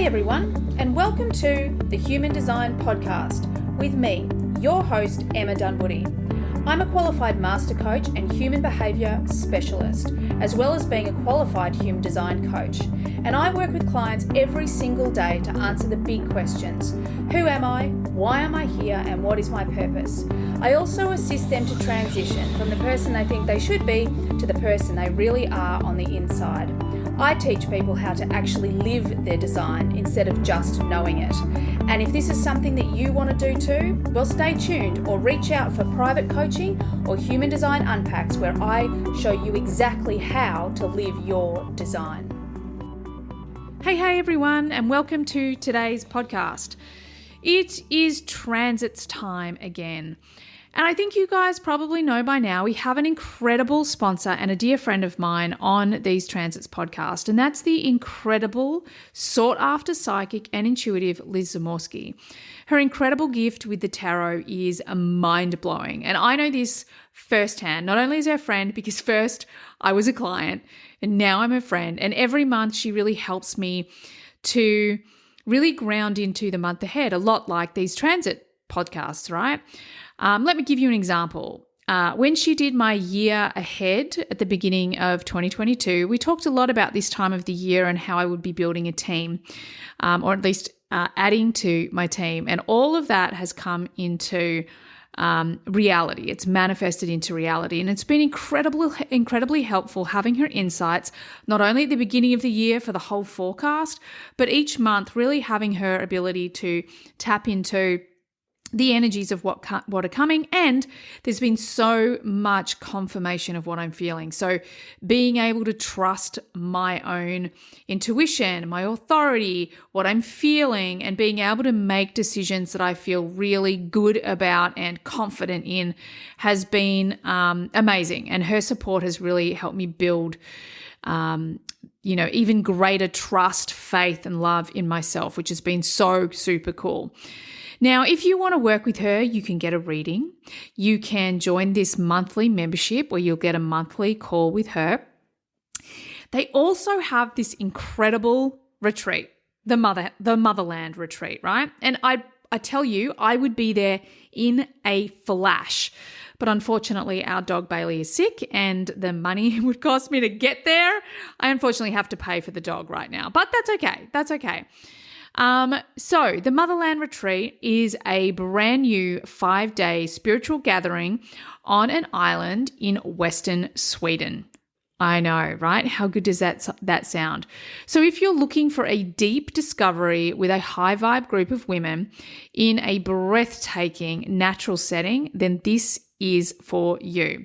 everyone, and welcome to the Human Design Podcast with me, your host, Emma Dunwoody. I'm a qualified master coach and human behaviour specialist, as well as being a qualified human design coach. And I work with clients every single day to answer the big questions. Who am I? Why am I here? And what is my purpose? I also assist them to transition from the person they think they should be to the person they really are on the inside. I teach people how to actually live their design instead of just knowing it. And if this is something that you want to do too, well, stay tuned or reach out for private coaching or Human Design Unpacks, where I show you exactly how to live your design. Hey everyone, and welcome to today's podcast. It is transits time again. And I think you guys probably know by now, we have an incredible sponsor and a dear friend of mine on these Transits podcast, and that's the incredible, sought-after psychic and intuitive Liz Zamorsky. Her incredible gift with the tarot is mind-blowing, and I know this firsthand, not only as her friend, because first I was a client, and now I'm a friend, and every month she really helps me to really ground into the month ahead, a lot like these transit podcasts, right? Let me give you an example. When she did my year ahead at the beginning of 2022, we talked a lot about this time of the year and how I would be building a team, or at least adding to my team. And all of that has come into reality. It's manifested into reality. And it's been incredibly helpful having her insights, not only at the beginning of the year for the whole forecast, but each month really having her ability to tap into the energies of what are coming, and there's been so much confirmation of what I'm feeling. So being able to trust my own intuition, my authority, what I'm feeling, and being able to make decisions that I feel really good about and confident in has been amazing. And her support has really helped me build even greater trust, faith, and love in myself, which has been so super cool. Now, if you want to work with her, you can get a reading. You can join this monthly membership where you'll get a monthly call with her. They also have this incredible retreat, the Motherland retreat, right? And I tell you, I would be there in a flash. But unfortunately, our dog Bailey is sick and the money it would cost me to get there, I unfortunately have to pay for the dog right now. But that's okay. That's okay. So the Motherland Retreat is a brand new 5-day spiritual gathering on an island in Western Sweden. I know, right? How good does that sound? So if you're looking for a deep discovery with a high vibe group of women in a breathtaking natural setting, then this is for you.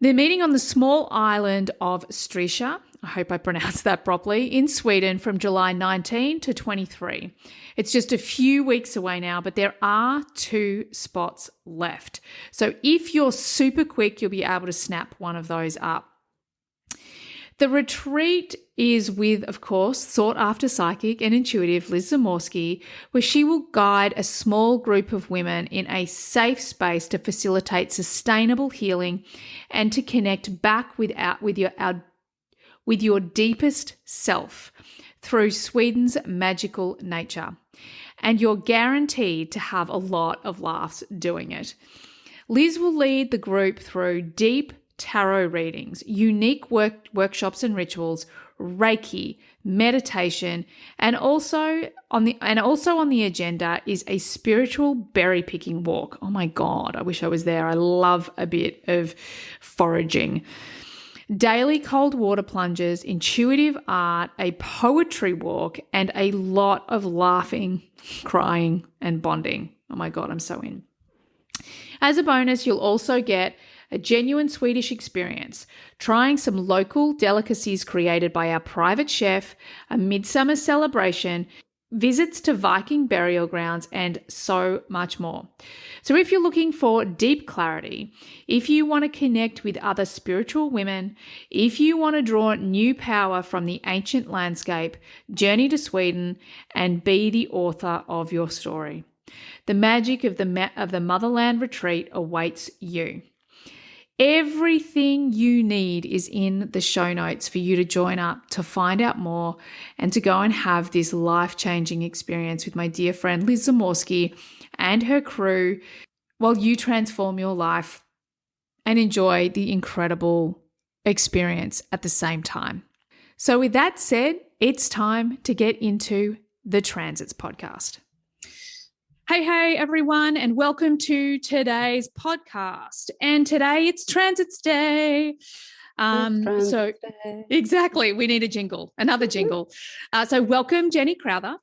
They're meeting on the small island of Strisha, I hope I pronounced that properly, in Sweden from July 19 to 23. It's just a few weeks away now, but there are 2 spots left. So if you're super quick, you'll be able to snap one of those up. The retreat is with, of course, sought-after psychic and intuitive Liz Zamorsky, where she will guide a small group of women in a safe space to facilitate sustainable healing and to connect back with your deepest self through Sweden's magical nature. And you're guaranteed to have a lot of laughs doing it. Liz will lead the group through deep tarot readings, unique workshops and rituals, Reiki, meditation, and also on the agenda is a spiritual berry picking walk. Oh my God, I wish I was there. I love a bit of foraging. Daily cold water plunges, intuitive art, a poetry walk, and a lot of laughing, crying, and bonding. Oh my God, I'm so in. As a bonus, you'll also get a genuine Swedish experience, trying some local delicacies created by our private chef, a midsummer celebration, visits to Viking burial grounds, and so much more. So if you're looking for deep clarity, if you want to connect with other spiritual women, if you want to draw new power from the ancient landscape, journey to Sweden and be the author of your story. The magic of the Motherland Retreat awaits you. Everything you need is in the show notes for you to join up, to find out more, and to go and have this life-changing experience with my dear friend Liz Zamorsky and her crew while you transform your life and enjoy the incredible experience at the same time. So with that said, it's time to get into the Transits podcast. Hey, everyone, and welcome to today's podcast. And today it's Transits Day. Exactly, we need a jingle, another jingle. So welcome, Jenni Crowther.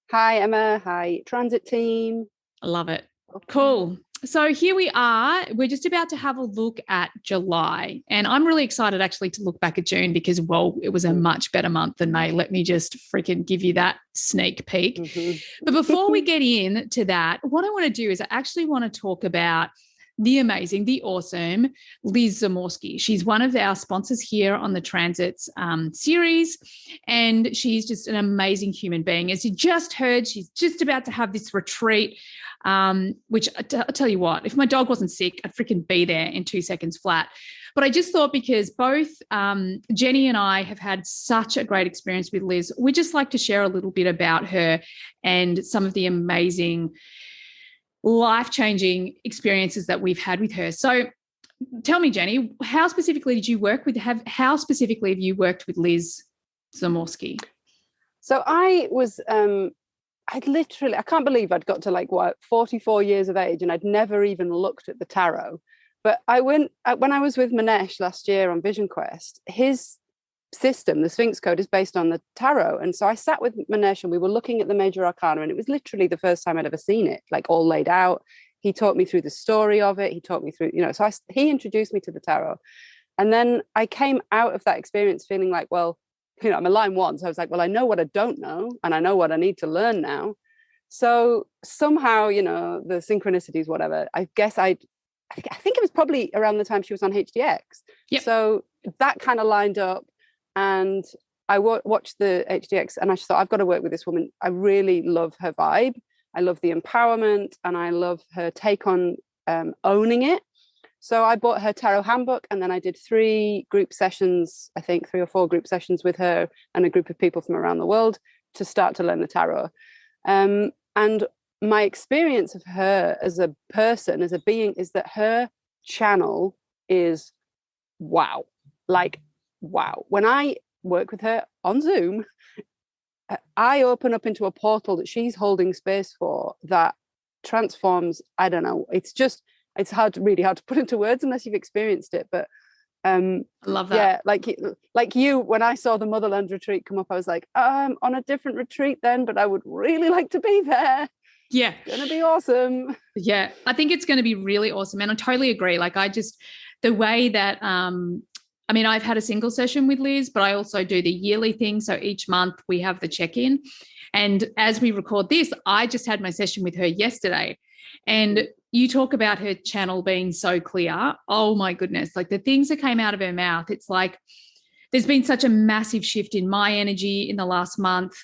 Hi, Emma. Hi, Transit team. I love it. Cool. So here we are. We're just about to have a look at July. And I'm really excited actually to look back at June because, well, it was a much better month than May. Let me just freaking give you that sneak peek. Mm-hmm. But before we get into that, what I want to do is I actually want to talk about the amazing, the awesome Liz Zamorsky. She's one of our sponsors here on the Transits series, and she's just an amazing human being. As you just heard, she's just about to have this retreat, which I'll tell you what, if my dog wasn't sick, I'd freaking be there in 2 seconds flat. But I just thought because both Jenni and I have had such a great experience with Liz, we'd just like to share a little bit about her and some of the amazing life-changing experiences that we've had with her. So tell me, Jenni, how specifically have you worked with Liz Zamorsky? So I was, I can't believe I'd got to 44 years of age and I'd never even looked at the tarot. But when I was with Manesh last year on Vision Quest, his system, the Sphinx Code, is based on the tarot. And so I sat with Manesh and we were looking at the major arcana, and it was literally the first time I'd ever seen it, like all laid out. He taught me through the story of it. He taught me through, he introduced me to the tarot. And then I came out of that experience feeling like, well, I'm a line one. So I was like, well, I know what I don't know and I know what I need to learn now. So somehow, the synchronicities, whatever, I think it was probably around the time she was on HDX. Yep. So that kind of lined up. And I watched the HDX and I just thought, I've got to work with this woman. I really love her vibe. I love the empowerment and I love her take on owning it. So I bought her tarot handbook and then I did 3 group sessions, I think 3 or 4 group sessions with her and a group of people from around the world to start to learn the tarot. And my experience of her as a person, as a being, is that her channel is wow. Like, wow. When I work with her on Zoom, I open up into a portal that she's holding space for that transforms. I don't know. It's really hard to put into words unless you've experienced it. But I love that. Yeah, like you, when I saw the Motherland retreat come up, I was like, I'm on a different retreat then, but I would really like to be there. Yeah. It's going to be awesome. Yeah, I think it's going to be really awesome. And I totally agree. Like the way that, I've had a single session with Liz, but I also do the yearly thing. So each month we have the check-in. And as we record this, I just had my session with her yesterday. And you talk about her channel being so clear. Oh my goodness. Like the things that came out of her mouth, it's like there's been such a massive shift in my energy in the last month,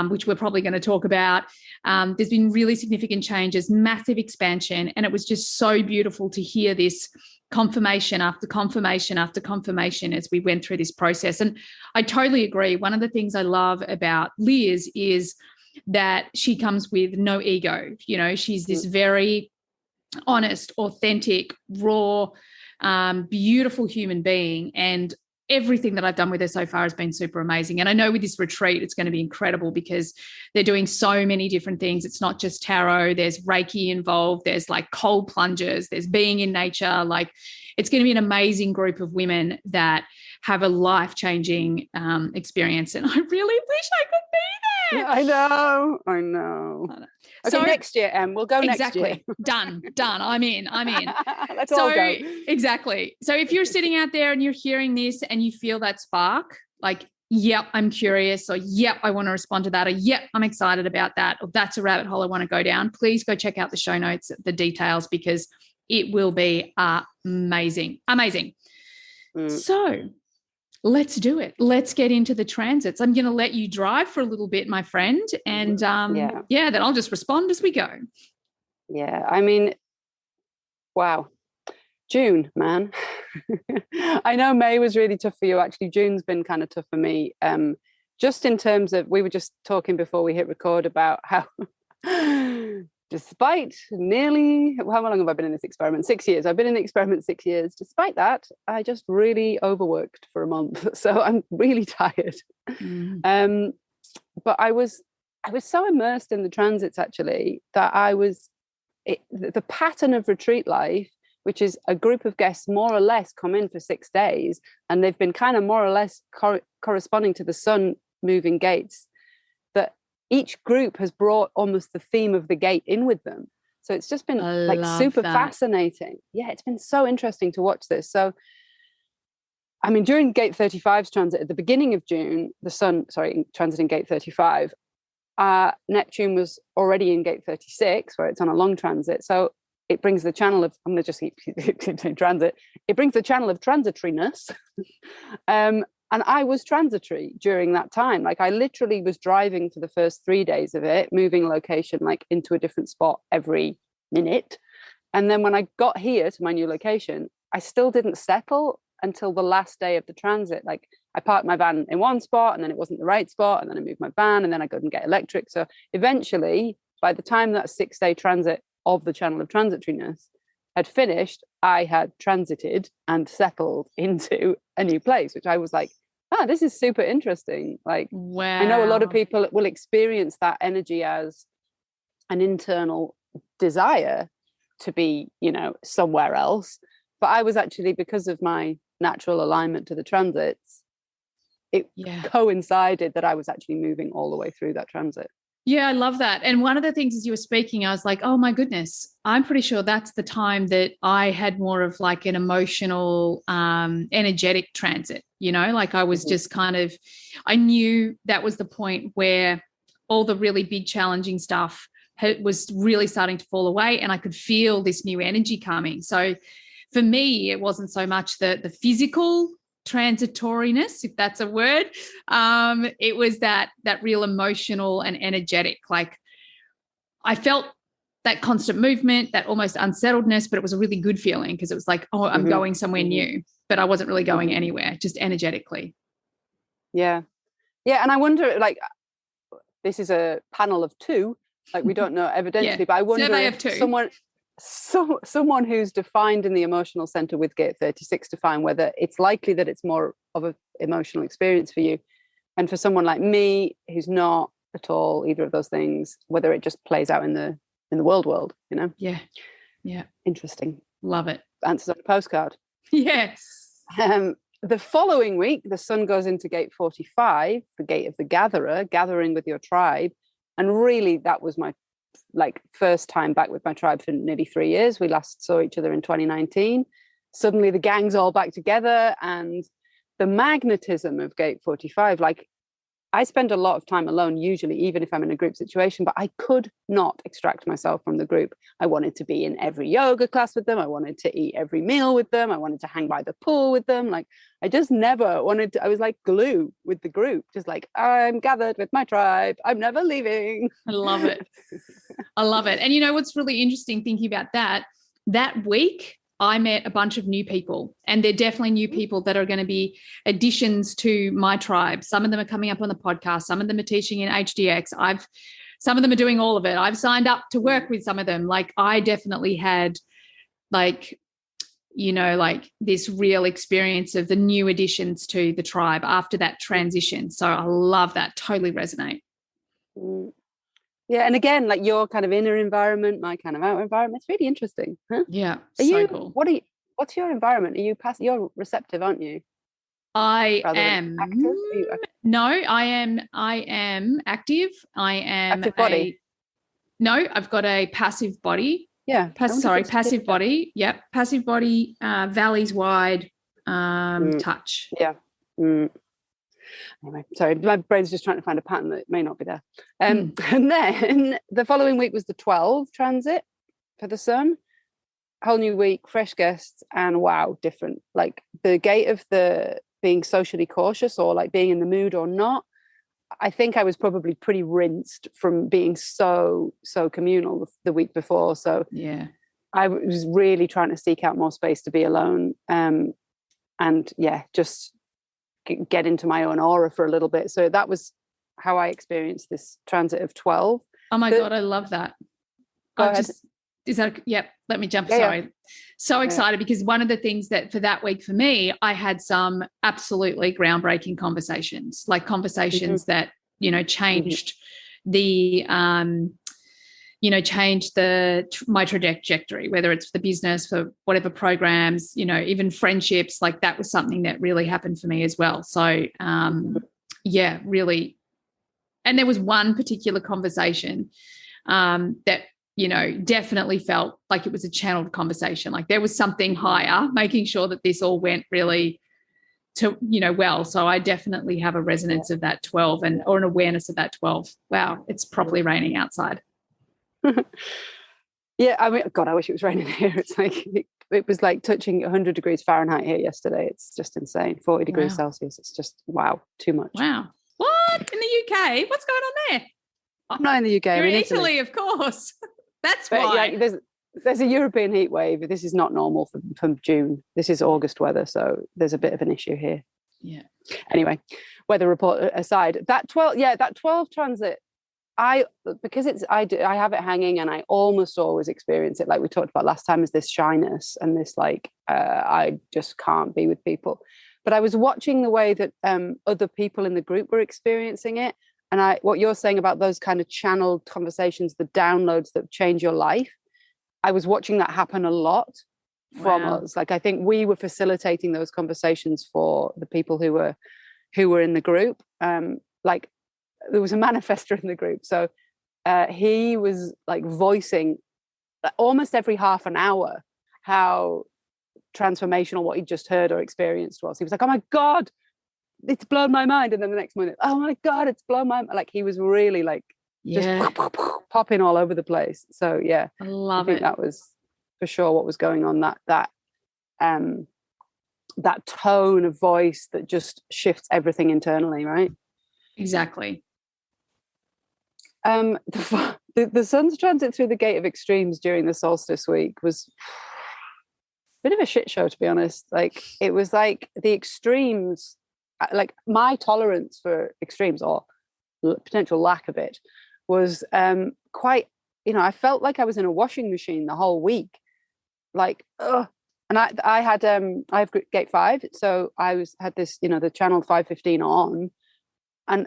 which we're probably going to talk about. There's been really significant changes, massive expansion. And it was just so beautiful to hear this confirmation after confirmation after confirmation as we went through this process. And I totally agree. One of the things I love about Liz is that she comes with no ego. She's this very honest, authentic, raw, beautiful human being. And everything that I've done with her so far has been super amazing. And I know with this retreat, it's going to be incredible because they're doing so many different things. It's not just tarot. There's Reiki involved. There's like cold plunges. There's being in nature. Like it's going to be an amazing group of women that have a life-changing experience. And I really wish I could be there. I know. Okay, so next year, we'll go next year. Done. I'm in. Let's all go. Exactly. So if you're sitting out there and you're hearing this and you feel that spark, like, yep, I'm curious, or yep, I want to respond to that, or yep, I'm excited about that, or that's a rabbit hole I want to go down, please go check out the show notes, the details, because it will be amazing. So let's do it. Let's get into the transits. I'm going to let you drive for a little bit, my friend. And then I'll just respond as we go. Yeah. Wow. June, man. I know May was really tough for you. Actually, June's been kind of tough for me. Just in terms of, we were just talking before we hit record about how despite nearly, how long have I been in this experiment? 6 years. I've been in the experiment 6 years. Despite that, I just really overworked for a month. So I'm really tired. But I was so immersed in the transits actually that the pattern of retreat life, which is a group of guests more or less come in for 6 days, and they've been kind of more or less corresponding to the sun moving gates, that each group has brought almost the theme of the gate in with them. So it's just been like super fascinating. Yeah, it's been so interesting to watch this. So, I mean, during Gate 35's transit at the beginning of June, transiting Gate 35, Neptune was already in Gate 36, where it's on a long transit. So it brings the channel of, I'm going to just keep saying transit, it brings the channel of transitoriness. And I was transitory during that time. Like I literally was driving for the first 3 days of it, moving location like into a different spot every minute. And then when I got here to my new location, I still didn't settle until the last day of the transit. Like I parked my van in one spot and then it wasn't the right spot. And then I moved my van and then I couldn't get electric. So eventually, by the time that 6-day transit of the channel of transitoriness had finished, I had transited and settled into a new place, which I was like, this is super interesting. Like, wow. I know a lot of people will experience that energy as an internal desire to be, somewhere else. But I was actually, because of my natural alignment to the transits, it coincided that I was actually moving all the way through that transit. Yeah, I love that. And one of the things as you were speaking, I was like, oh my goodness, I'm pretty sure that's the time that I had more of like an emotional, energetic transit, like I was just kind of, I knew that was the point where all the really big challenging stuff was really starting to fall away and I could feel this new energy coming. So for me, it wasn't so much the physical transitoriness, if that's a word. It was that real emotional and energetic. Like I felt that constant movement, that almost unsettledness, but it was a really good feeling because it was like, oh, I'm going somewhere new, but I wasn't really going anywhere, just energetically. Yeah. Yeah. And I wonder, like, this is a panel of two, like we don't know evidentially, but I wonder if someone who's defined in the emotional center with Gate 36 to find whether it's likely that it's more of an emotional experience for you. And for someone like me, who's not at all either of those things, whether it just plays out in the world, Yeah. Yeah. Interesting. Love it. Answers on a postcard. Yes. The following week, the sun goes into Gate 45, the gate of the gatherer, gathering with your tribe. And really, that was my first time back with my tribe for nearly 3 years. We last saw each other in 2019. Suddenly the gang's all back together, and the magnetism of Gate 45, like I spend a lot of time alone, usually, even if I'm in a group situation, but I could not extract myself from the group. I wanted to be in every yoga class with them. I wanted to eat every meal with them. I wanted to hang by the pool with them. Like I just never wanted to, I was like glue with the group, just like, I'm gathered with my tribe. I'm never leaving. I love it. I love it. And what's really interesting thinking about that week, I met a bunch of new people, and they're definitely new people that are going to be additions to my tribe. Some of them are coming up on the podcast. Some of them are teaching in HDX. Some of them are doing all of it. I've signed up to work with some of them. Like I definitely had this real experience of the new additions to the tribe after that transition. So I love that. Totally resonate. Yeah, and again, like your kind of inner environment, my kind of outer environment, it's really interesting. Huh? Yeah, cool. What's your environment? Are you passive? You're receptive, aren't you? I am. No, I am active. I am active body. No, I've got a passive body. Yeah. Passive body. Yep, passive body. Valleys wide. Touch. Yeah. Anyway, sorry, my brain's just trying to find a pattern that may not be there. And then the following week was the 12 transit for the sun. Whole new week, fresh guests, and wow, different. Like the gate of the being socially cautious or like being in the mood or not. I think I was probably pretty rinsed from being so communal the week before. So yeah, I was really trying to seek out more space to be alone, and just get into my own aura for a little bit. So that was how I experienced this transit of 12. Oh my God, I love that. Go ahead. Let me jump. Yeah, Sorry. yeah. So excited because one of the things that for that week for me, I had some absolutely groundbreaking conversations, like conversations that, changed the, my trajectory, whether it's for the business, for whatever programs, even friendships, like that was something that really happened for me as well. So, really. And there was one particular conversation that, definitely felt like it was a channeled conversation. Like there was something higher, making sure that this all went really well. So I definitely have a resonance of that 12 or an awareness of that 12. Wow, it's properly raining outside. Yeah, I mean, God, I wish it was raining here. It's like it was like touching 100 degrees Fahrenheit here yesterday. It's just insane. 40 degrees Celsius. It's just too much. Wow. What? In the UK? What's going on there? I'm not in the UK. You're in Italy, of course. That's why. Yeah, there's a European heat wave. This is not normal from June. This is August weather, so there's a bit of an issue here. Yeah. Anyway, weather report aside, that 12 transit, I have it hanging, and I almost always experience it, like we talked about last time, is this shyness and this I just can't be with people. But I was watching the way that other people in the group were experiencing it. And what you're saying about those kind of channeled conversations, the downloads that change your life, I was watching that happen a lot from us. Like, I think we were facilitating those conversations for the people who were in the group. Like, there was a manifestor in the group. So he was like voicing almost every half an hour how transformational what he just heard or experienced was. He was like, oh my God, it's blown my mind. And then the next minute, oh my God, it's blown my mind. Like, he was really just popping all over the place. So yeah, I think that was for sure what was going on, that tone of voice that just shifts everything internally, right? Exactly. The sun's transit through the gate of extremes during the solstice week was a bit of a shit show, to be honest. Like, it was like the extremes, like my tolerance for extremes or potential lack of it was quite, I felt like I was in a washing machine the whole week. Like, ugh. And I have gate 5, so I had this, the channel 515 on, and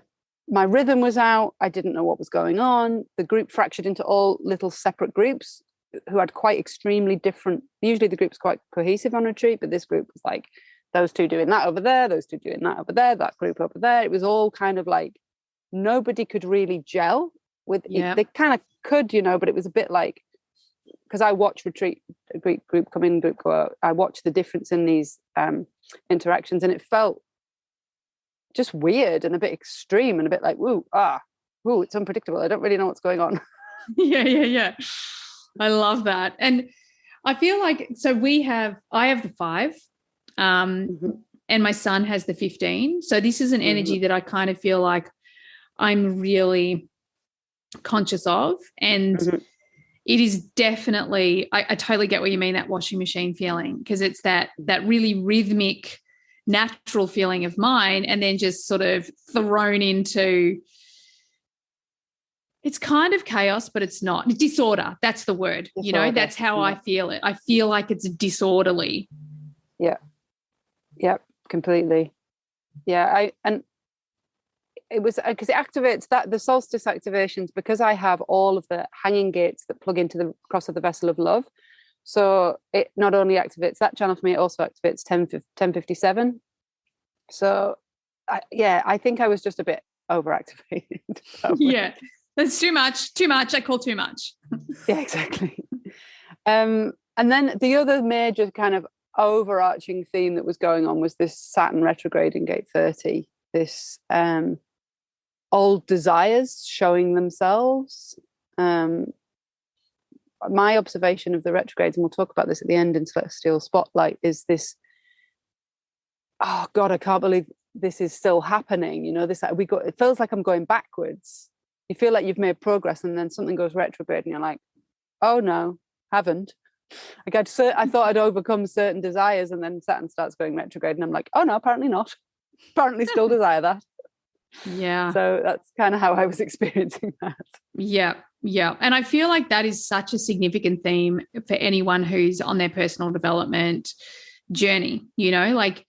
my rhythm was out. I didn't know what was going on. The group fractured into all little separate groups who had quite extremely different. Usually the group's quite cohesive on retreat, but this group was like those two doing that over there, those two doing that over there, that group over there. It was all kind of like nobody could really gel with it. They kind of could, but it was a bit like, because I watch retreat, a group come in, group go out. I watched the difference in these interactions, and it felt just weird and a bit extreme and a bit like, it's unpredictable. I don't really know what's going on. Yeah. I love that. And I feel like, so I have the 5, and my son has the 15. So this is an energy that I kind of feel like I'm really conscious of. And it is definitely, I totally get what you mean, that washing machine feeling, because it's that really rhythmic, natural feeling of mine, and then just sort of thrown into, it's kind of chaos, but it's not. Disorder, that's the word. That's how I feel it. I feel like it's disorderly. Yeah, completely. Yeah, and it was because it activates the solstice activations, because I have all of the hanging gates that plug into the cross of the vessel of love. So it not only activates that channel for me, it also activates 1057. So I think I was just a bit overactivated. Yeah, that's too much. I call too much. Yeah, exactly. And then the other major kind of overarching theme that was going on was this Saturn retrograde in gate 30, this old desires showing themselves. My observation of the retrogrades, and we'll talk about this at the end in Celestial Spotlight, is this, oh God, I can't believe this is still happening. It feels like I'm going backwards. You feel like you've made progress, and then something goes retrograde and you're like, oh no, haven't. Like I thought I'd overcome certain desires, and then Saturn starts going retrograde, and I'm like, oh no, apparently not. Apparently still desire that. Yeah. So that's kind of how I was experiencing that. Yeah. Yeah. And I feel like that is such a significant theme for anyone who's on their personal development journey. Like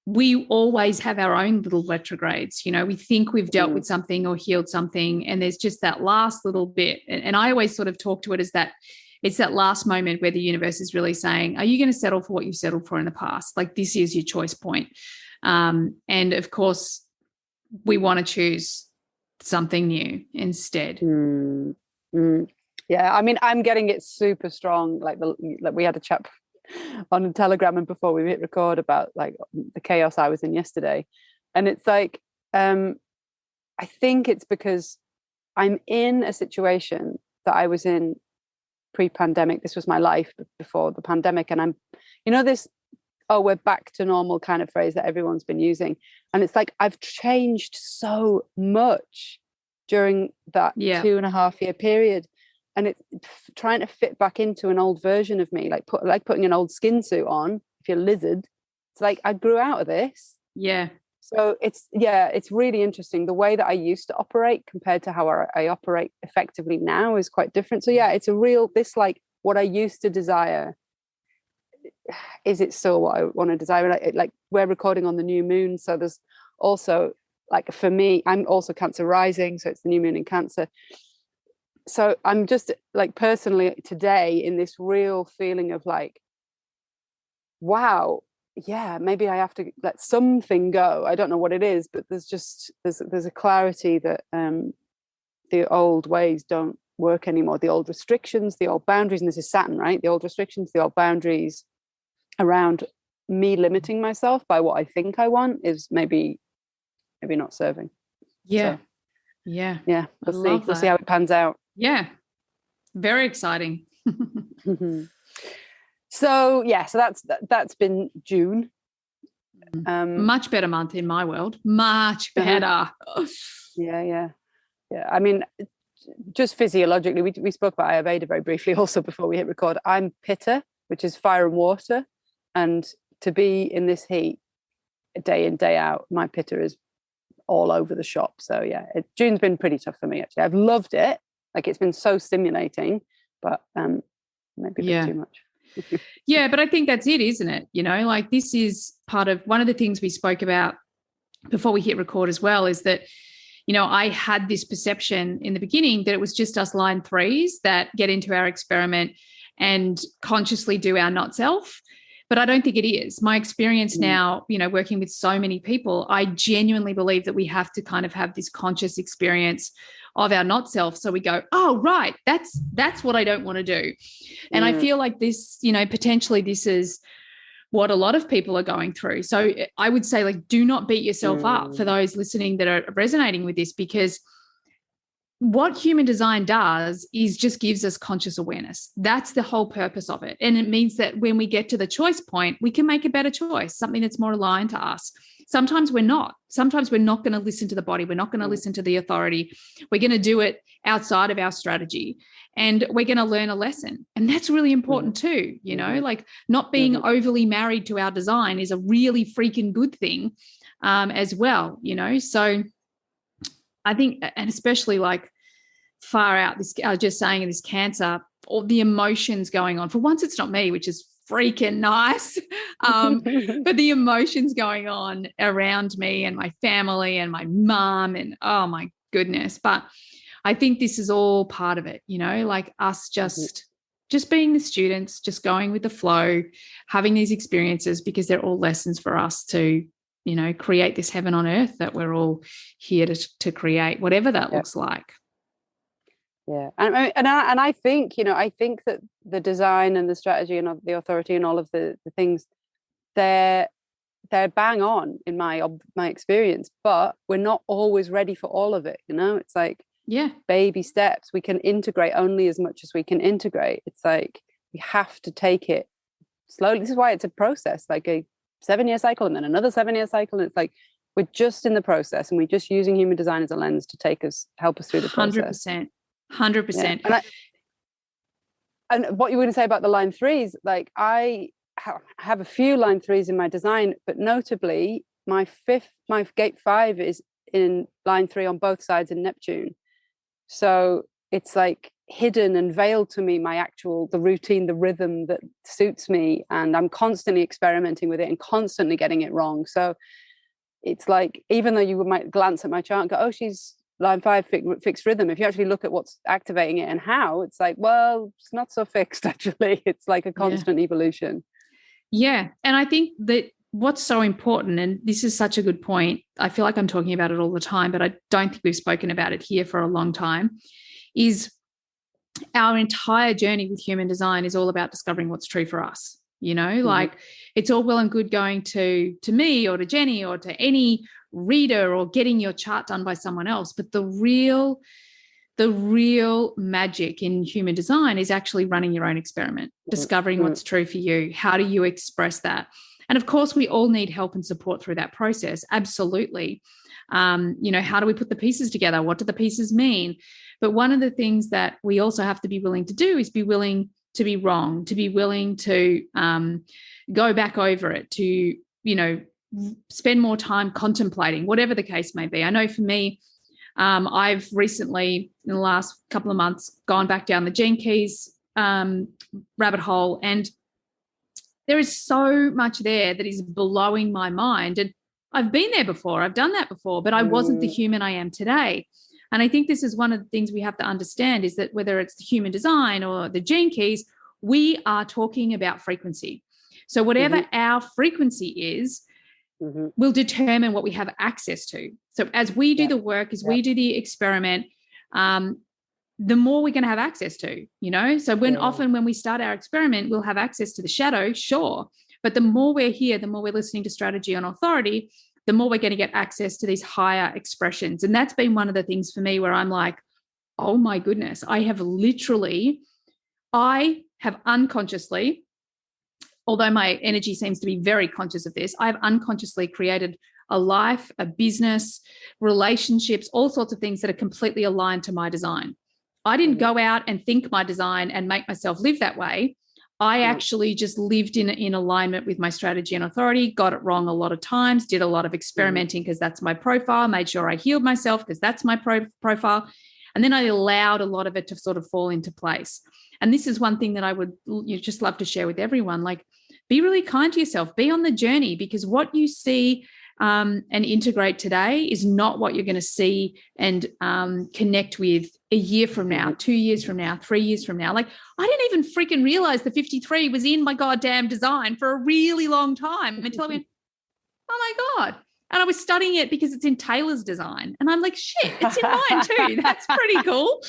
we always have our own little retrogrades. We think we've dealt with something or healed something, and there's just that last little bit. And I always sort of talk to it as that it's that last moment where the universe is really saying, are you going to settle for what you've settled for in the past? Like this is your choice point. And of course, we want to choose something new instead. Yeah, I mean, I'm getting it super strong. Like we had a chat on Telegram and before we hit record about like the chaos I was in yesterday, and it's like I think it's because I'm in a situation that I was in pre-pandemic. This was my life before the pandemic, and I'm this we're back to normal kind of phrase that everyone's been using, and it's like I've changed so much during that 2.5 year period, and it's trying to fit back into an old version of me, like putting an old skin suit on. If you're a lizard, it's like I grew out of this. So it's really interesting. The way that I used to operate compared to how I operate effectively now is quite different. So it's a real, this like what I used to desire, is it still what I want to desire? Like we're recording on the new moon, so there's also, like for me, I'm also Cancer rising, so it's the new moon in Cancer. So I'm just like personally today in this real feeling of like, wow, maybe I have to let something go. I don't know what it is, but there's a clarity that the old ways don't work anymore. The old restrictions, the old boundaries, and this is Saturn, right? The old restrictions, the old boundaries around me limiting myself by what I think I want is maybe not serving. Yeah. So, yeah. We'll see. We'll see how it pans out. Yeah. Very exciting. So that's been June. Much better month in my world. Much better. Yeah. I mean, just physiologically, we spoke about Ayurveda very briefly also before we hit record. I'm Pitta, which is fire and water, and to be in this heat day in, day out, my Pitta is all over the shop. So June's been pretty tough for me actually. I've loved it. Like it's been so stimulating, but maybe a bit too much. Yeah, but I think that's it, isn't it? Like this is part of one of the things we spoke about before we hit record as well, is that, I had this perception in the beginning that it was just us line threes that get into our experiment and consciously do our not self. But I don't think it is. My experience now, working with so many people, I genuinely believe that we have to kind of have this conscious experience of our not self. So we go, oh, right, that's what I don't want to do. And I feel like this, potentially this is what a lot of people are going through. So I would say, like, do not beat yourself up for those listening that are resonating with this, because what human design does is just gives us conscious awareness. That's the whole purpose of it. And it means that when we get to the choice point, we can make a better choice, something that's more aligned to us. Sometimes we're not. Sometimes we're not going to listen to the body. We're not going to listen to the authority. We're going to do it outside of our strategy, and we're going to learn a lesson. And that's really important too. Like not being overly married to our design is a really freaking good thing as well, So I think, and especially like far out this, I was just saying, this Cancer, all the emotions going on. For once, it's not me, which is freaking nice. But the emotions going on around me and my family and my mum, and oh my goodness. But I think this is all part of it, like us just being the students, just going with the flow, having these experiences, because they're all lessons for us to, create this heaven on earth that we're all here to create, whatever that looks like. Yeah. And I think, I think that the design and the strategy and the authority and all of the things, they're bang on in my experience, but we're not always ready for all of it. It's like, baby steps. We can integrate only as much as we can integrate. It's like, we have to take it slowly. This is why it's a process, like a 7-year cycle and then another 7-year cycle. And it's like, we're just in the process, and we're just using human design as a lens to help us through the process. 100%. And what you were going to say about the line threes, like I have a few line threes in my design, but notably my gate 5 is in line 3 on both sides in Neptune. So it's like hidden and veiled to me, the routine, the rhythm that suits me. And I'm constantly experimenting with it and constantly getting it wrong. So it's like, even though you might glance at my chart and go, oh, she's line 5 fixed rhythm, if you actually look at what's activating it and how, it's like, well, it's not so fixed actually. It's like a constant evolution. Yeah. And I think that what's so important, and this is such a good point, I feel like I'm talking about it all the time, but I don't think we've spoken about it here for a long time, is our entire journey with human design is all about discovering what's true for us. Like it's all well and good going to me or to Jenny or to any reader or getting your chart done by someone else. But the real magic in human design is actually running your own experiment, discovering what's true for you. How do you express that? And of course, we all need help and support through that process. Absolutely. How do we put the pieces together? What do the pieces mean? But one of the things that we also have to be willing to do is be willing to be wrong, to be willing to go back over it, to, spend more time contemplating, whatever the case may be. I know for me, I've recently, in the last couple of months, gone back down the Gene Keys rabbit hole, and there is so much there that is blowing my mind. And I've been there before. I've done that before, but I wasn't the human I am today. And I think this is one of the things we have to understand, is that whether it's the human design or the Gene Keys, we are talking about frequency. So whatever our frequency is, will determine what we have access to. So as we do the work, as we do the experiment, the more we're going to have access to, So often when we start our experiment, we'll have access to the shadow, sure. But the more we're here, the more we're listening to strategy and authority, the more we're going to get access to these higher expressions. And that's been one of the things for me where I'm like, oh my goodness, I have unconsciously, although my energy seems to be very conscious of this, I've unconsciously created a life, a business, relationships, all sorts of things that are completely aligned to my design. I didn't go out and think my design and make myself live that way. I actually just lived in alignment with my strategy and authority, got it wrong a lot of times, did a lot of experimenting because that's my profile, made sure I healed myself because that's my profile. And then I allowed a lot of it to sort of fall into place. And this is one thing that I would just love to share with everyone. Like, be really kind to yourself, be on the journey, because what you see and integrate today is not what you're going to see and connect with a year from now, 2 years from now, 3 years from now. Like, I didn't even freaking realize the 53 was in my goddamn design for a really long time until I went, oh my God. And I was studying it because it's in Taylor's design. And I'm like, shit, it's in mine too. That's pretty cool.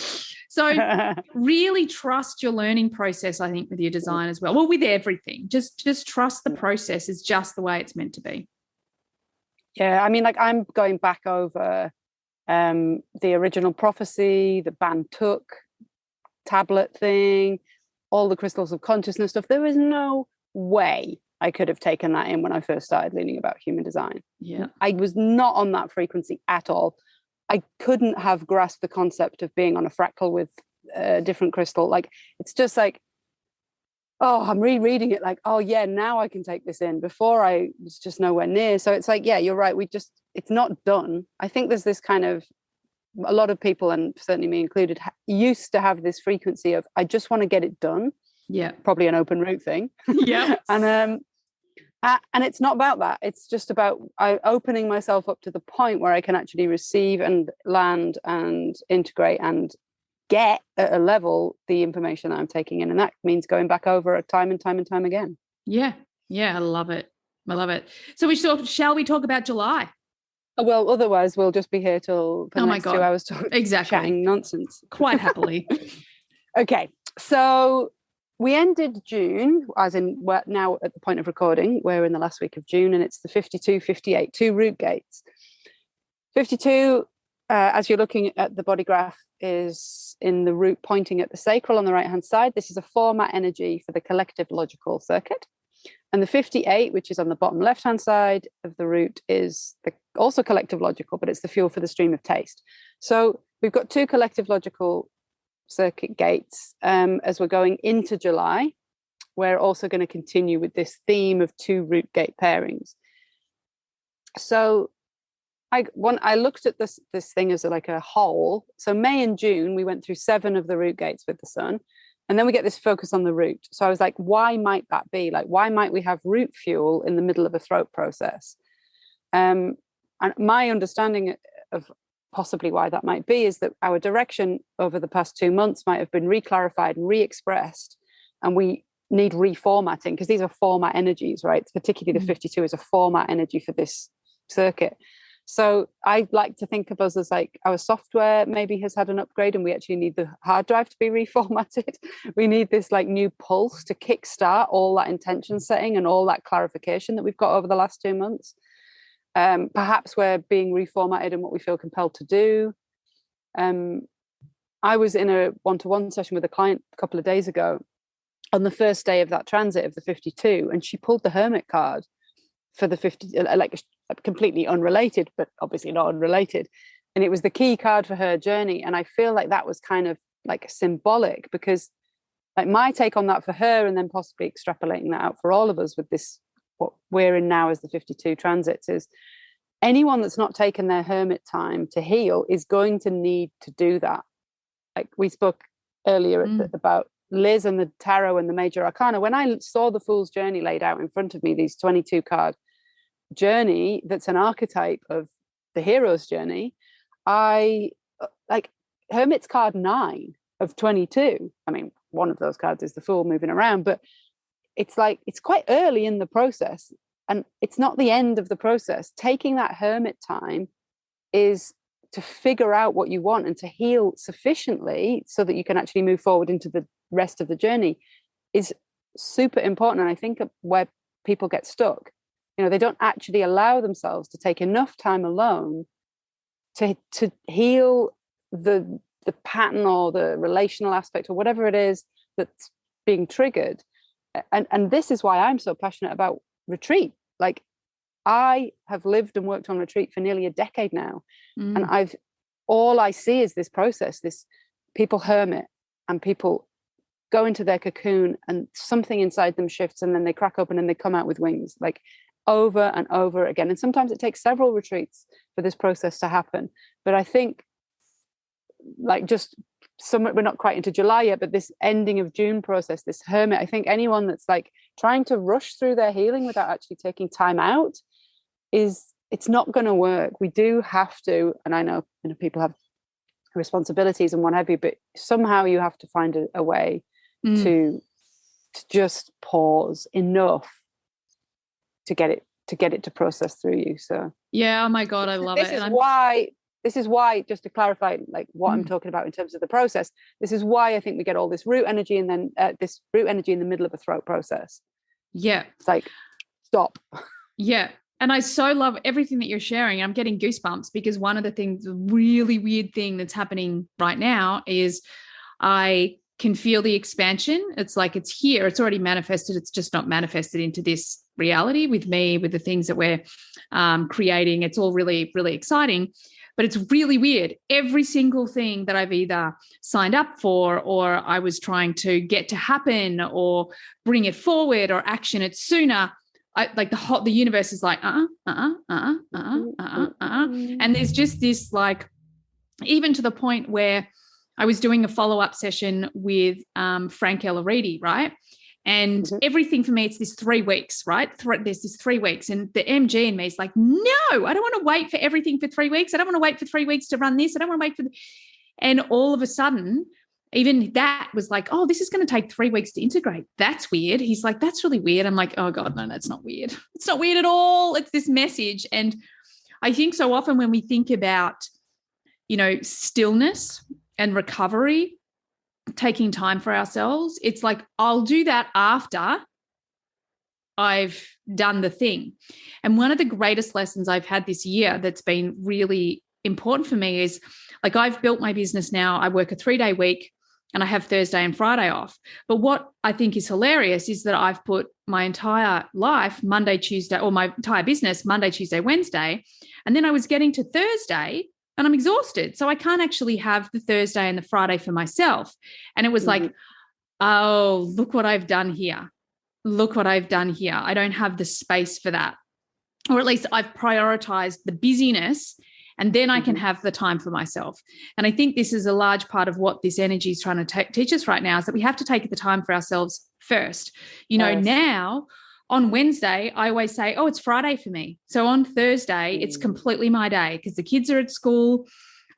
So really trust your learning process, I think, with your design as well. Well, with everything, just trust the process is just the way it's meant to be. Yeah, I mean, like, I'm going back over the original prophecy, the Bantuk tablet thing, all the crystals of consciousness stuff. There is no way I could have taken that in when I first started learning about human design. Yeah, I was not on that frequency at all. I couldn't have grasped the concept of being on a fractal with a different crystal. Like, it's just like, oh, I'm rereading it like, oh yeah, now I can take this in. Before, I was just nowhere near. So it's like, yeah, you're right. It's not done. I think there's this kind of, a lot of people, and certainly me included, used to have this frequency of, I just want to get it done. Yeah. Probably an open route thing. Yeah. And it's not about that. It's just about opening myself up to the point where I can actually receive and land and integrate and get at a level the information that I'm taking in. And that means going back over it time and time and time again. Yeah. I love it. So shall we talk about July? Well, otherwise we'll just be here till the next 2 hours chatting nonsense. Quite happily. Okay. So we ended June, as in we're now at the point of recording, we're in the last week of June, and it's the 52, 58, 2 root gates. 52, as you're looking at the body graph, is in the root pointing at the sacral on the right-hand side. This is a format energy for the collective logical circuit. And the 58, which is on the bottom left-hand side of the root, is also collective logical, but it's the fuel for the stream of taste. So we've got 2 collective logical circuit gates as we're going into July. We're also going to continue with this theme of 2 root gate pairings. So I looked at this thing as like a whole. So May and June, we went through 7 of the root gates with the sun. And then we get this focus on the root. So I was like, why might that be? Like, why might we have root fuel in the middle of a throat process? And my understanding of possibly why that might be is that our direction over the past 2 months might have been reclarified and re-expressed. And we need reformatting, because these are format energies, right? Particularly the 52 is a format energy for this circuit. So I like to think of us as like our software maybe has had an upgrade and we actually need the hard drive to be reformatted. We need this like new pulse to kickstart all that intention setting and all that clarification that we've got over the last 2 months. Perhaps we're being reformatted in what we feel compelled to do. I was in a one-to-one session with a client a couple of days ago on the first day of that transit of the 52, and she pulled the Hermit card for the 50, like completely unrelated, but obviously not unrelated. And it was the key card for her journey. And I feel like that was kind of like symbolic, because like my take on that for her, and then possibly extrapolating that out for all of us with this, what we're in now as the 52 transits, is anyone that's not taken their hermit time to heal is going to need to do that. Like we spoke earlier about Liz and the tarot and the major arcana. When I saw the Fool's Journey laid out in front of me, these 22 card journey that's an archetype of the hero's journey, I like Hermit's card 9 of 22. I mean, one of those cards is the Fool moving around, but it's like it's quite early in the process and it's not the end of the process. Taking that hermit time is to figure out what you want and to heal sufficiently so that you can actually move forward into the rest of the journey is super important. And I think where people get stuck, you know, they don't actually allow themselves to take enough time alone to heal the pattern or the relational aspect or whatever it is that's being triggered. And this is why I'm so passionate about retreat. Like I have lived and worked on retreat for nearly a decade now. And all I see is this process, this people hermit and people go into their cocoon and something inside them shifts and then they crack open and they come out with wings, like over and over again. And sometimes it takes several retreats for this process to happen. But I think like just we're not quite into July yet, but this ending of June process, this hermit, I think anyone that's like trying to rush through their healing without actually taking time out it's not going to work. We do have to, and I know, you know, people have responsibilities and what have you, but somehow you have to find a way to just pause enough to get it to process through you. So yeah, oh my God, I love it. This is why, just to clarify, like what I'm talking about in terms of the process, this is why I think we get all this root energy and then this root energy in the middle of a throat process. Yeah. It's like, stop. Yeah. And I so love everything that you're sharing. I'm getting goosebumps because one of the things, the really weird thing that's happening right now is I can feel the expansion. It's like it's here. It's already manifested. It's just not manifested into this reality with me, with the things that we're creating. It's all really, really exciting. But it's really weird. Every single thing that I've either signed up for or I was trying to get to happen or bring it forward or action it sooner, like the universe is like, and there's just this like, even to the point where I was doing a follow-up session with Frank Ellereedy, right? And everything for me, it's this 3 weeks, right? There's this 3 weeks. And the MG in me is like, no, I don't want to wait for everything for 3 weeks. I don't want to wait for 3 weeks to run this. I don't want to wait for and all of a sudden, even that was like, oh, this is going to take 3 weeks to integrate. That's weird. He's like, that's really weird. I'm like, oh God, no, that's not weird. It's not weird at all. It's this message. And I think so often when we think about, you know, stillness and recovery, taking time for ourselves, it's like, I'll do that after I've done the thing. And one of the greatest lessons I've had this year that's been really important for me is like, I've built my business now. I work a 3-day week and I have Thursday and Friday off. But what I think is hilarious is that I've put my entire life, Monday, Tuesday, or my entire business, Monday, Tuesday, Wednesday. And then I was getting to Thursday and I'm exhausted. So I can't actually have the Thursday and the Friday for myself. And it was like, oh, look what I've done here. Look what I've done here. I don't have the space for that. Or at least I've prioritized the busyness, and then I can have the time for myself. And I think this is a large part of what this energy is trying to teach us right now, is that we have to take the time for ourselves first. You know, now on Wednesday, I always say, oh, it's Friday for me. So on Thursday, it's completely my day because the kids are at school.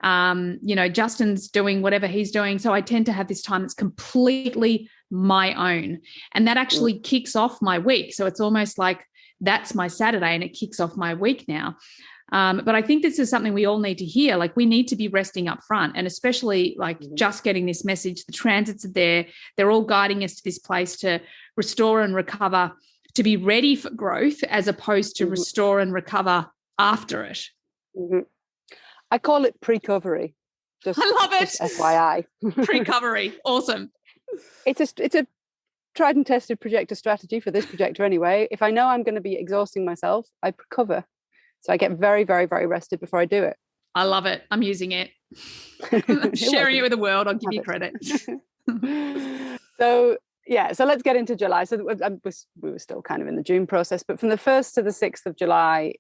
You know, Justin's doing whatever he's doing. So I tend to have this time that's completely my own. And that actually kicks off my week. So it's almost like that's my Saturday and it kicks off my week now. But I think this is something we all need to hear. Like, we need to be resting up front, and especially like just getting this message. The transits are there. They're all guiding us to this place to restore and recover, to be ready for growth, as opposed to restore and recover after it. I call it PreRecovery. I love it. FYI. PreRecovery. Awesome. It's a tried and tested projector strategy for this projector anyway. If I know I'm going to be exhausting myself, I recover. So I get very, very, very rested before I do it. I love it. I'm using it. I'm sharing it with the world. I'll give you credit. So let's get into July. So we were still kind of in the June process, but from the 1st to the 6th of July,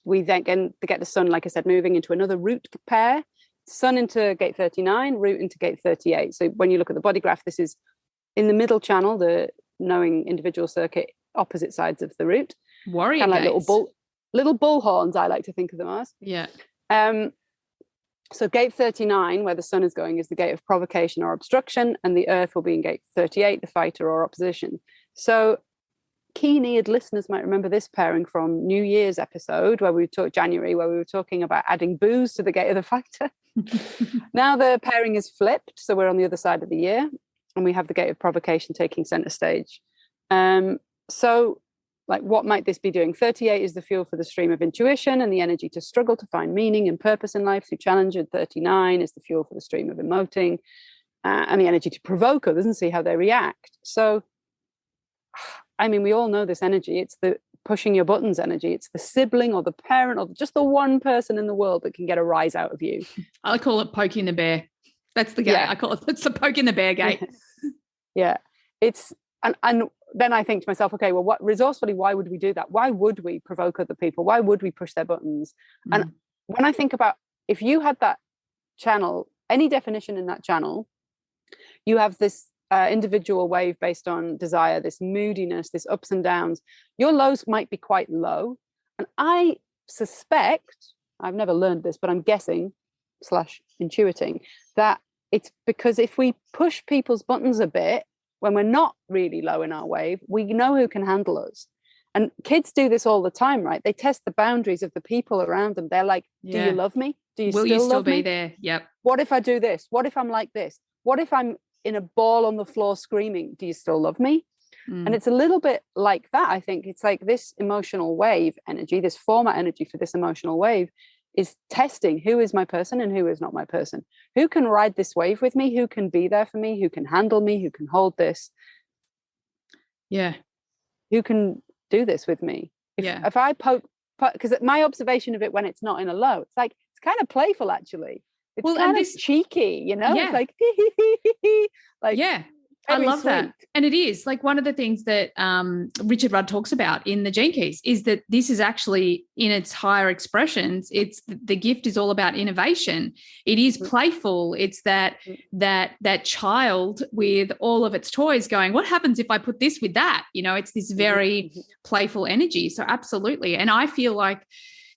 we then get the sun, like I said, moving into another root pair, sun into gate 39, root into gate 38. So when you look at the body graph, this is in the middle channel, the knowing individual circuit, opposite sides of the root. Warrior kind of like gates. little bull horns, I like to think of them as. Yeah. So gate 39, where the sun is going, is the gate of provocation or obstruction, and the earth will be in gate 38, the fighter or opposition. So keen-eared listeners might remember this pairing from New Year's episode, where we talked January, where we were talking about adding booze to the gate of the fighter. Now the pairing is flipped, so we're on the other side of the year, and we have the gate of provocation taking center stage. So like, what might this be doing? 38 is the fuel for the stream of intuition and the energy to struggle to find meaning and purpose in life through challenge. And 39 is the fuel for the stream of emoting and the energy to provoke others and see how they react. So, I mean, we all know this energy. It's the pushing your buttons energy. It's the sibling or the parent or just the one person in the world that can get a rise out of you. I call it poking the bear. That's the gate. Yeah. I call it, it's the poking the bear gate. Yeah. It's, and then I think to myself, okay, well, what resourcefully, why would we do that? Why would we provoke other people? Why would we push their buttons? And when I think about, if you had that channel, any definition in that channel, you have this individual wave based on desire, this moodiness, this ups and downs. Your lows might be quite low. And I suspect, I've never learned this, but I'm guessing / intuiting that it's because if we push people's buttons a bit, when we're not really low in our wave, we know who can handle us. And kids do this all the time, right? They test the boundaries of the people around them. They're like, do you love me? Do you Will still you still love be me? there? Yep. What if I do this? What if I'm like this? What if I'm in a ball on the floor screaming? Do you still love me? And it's a little bit like that, I think. It's like this emotional wave energy, this format energy for this emotional wave is testing who is my person and who is not my person. Who can ride this wave with me? Who can be there for me? Who can handle me? Who can hold this? Yeah. Who can do this with me? If I poke, because my observation of it when it's not in a low, it's like, it's kind of playful, actually. It's kind of cheeky, you know? Yeah. It's like, like, yeah. I love that. And it is like one of the things that Richard Rudd talks about in the Gene Keys is that this is actually in its higher expressions. It's the gift is all about innovation. It is playful. It's that child with all of its toys going, what happens if I put this with that? You know, it's this very playful energy. So absolutely. And I feel like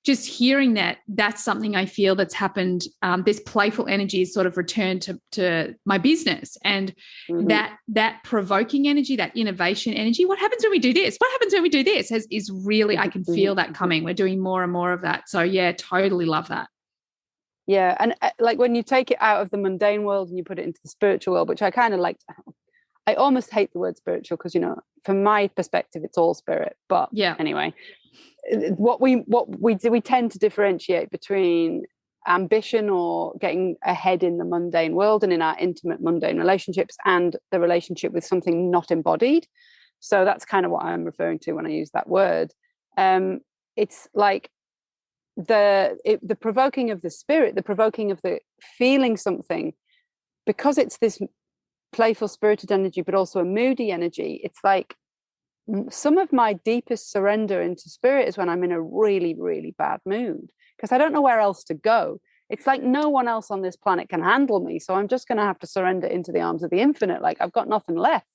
just hearing that's something I feel that's happened. This playful energy is sort of returned to my business, and that provoking energy, that innovation energy. What happens when we do this? What happens when we do this? Is really, I can feel that coming. We're doing more and more of that. So yeah, totally love that. Yeah, and like when you take it out of the mundane world and you put it into the spiritual world, which I kind of like. I almost hate the word spiritual because, you know, from my perspective, it's all spirit. But anyway. What we do, we tend to differentiate between ambition or getting ahead in the mundane world and in our intimate mundane relationships and the relationship with something not embodied. So that's kind of what I'm referring to when I use that word. It's like the provoking of the spirit, the provoking of the feeling something, because it's this playful spirited energy but also a moody energy. It's like some of my deepest surrender into spirit is when I'm in a really, really bad mood, because I don't know where else to go. It's like no one else on this planet can handle me, so I'm just going to have to surrender into the arms of the infinite. Like I've got nothing left.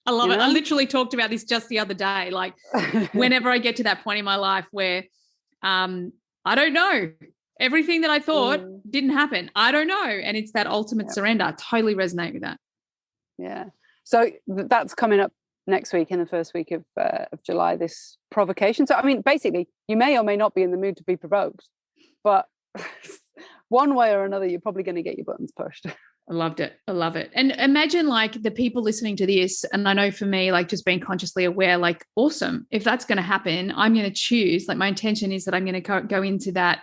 I love it. I literally talked about this just the other day. Like whenever I get to that point in my life where I don't know, everything that I thought didn't happen. I don't know. And it's that ultimate surrender. I totally resonate with that. Yeah. So that's coming up next week, in the first week of July, this provocation. So, I mean, basically, you may or may not be in the mood to be provoked, but one way or another, you're probably going to get your buttons pushed. I loved it. I love it. And imagine like the people listening to this, and I know for me, like just being consciously aware, like awesome. If that's going to happen, I'm going to choose, like my intention is that I'm going to go into that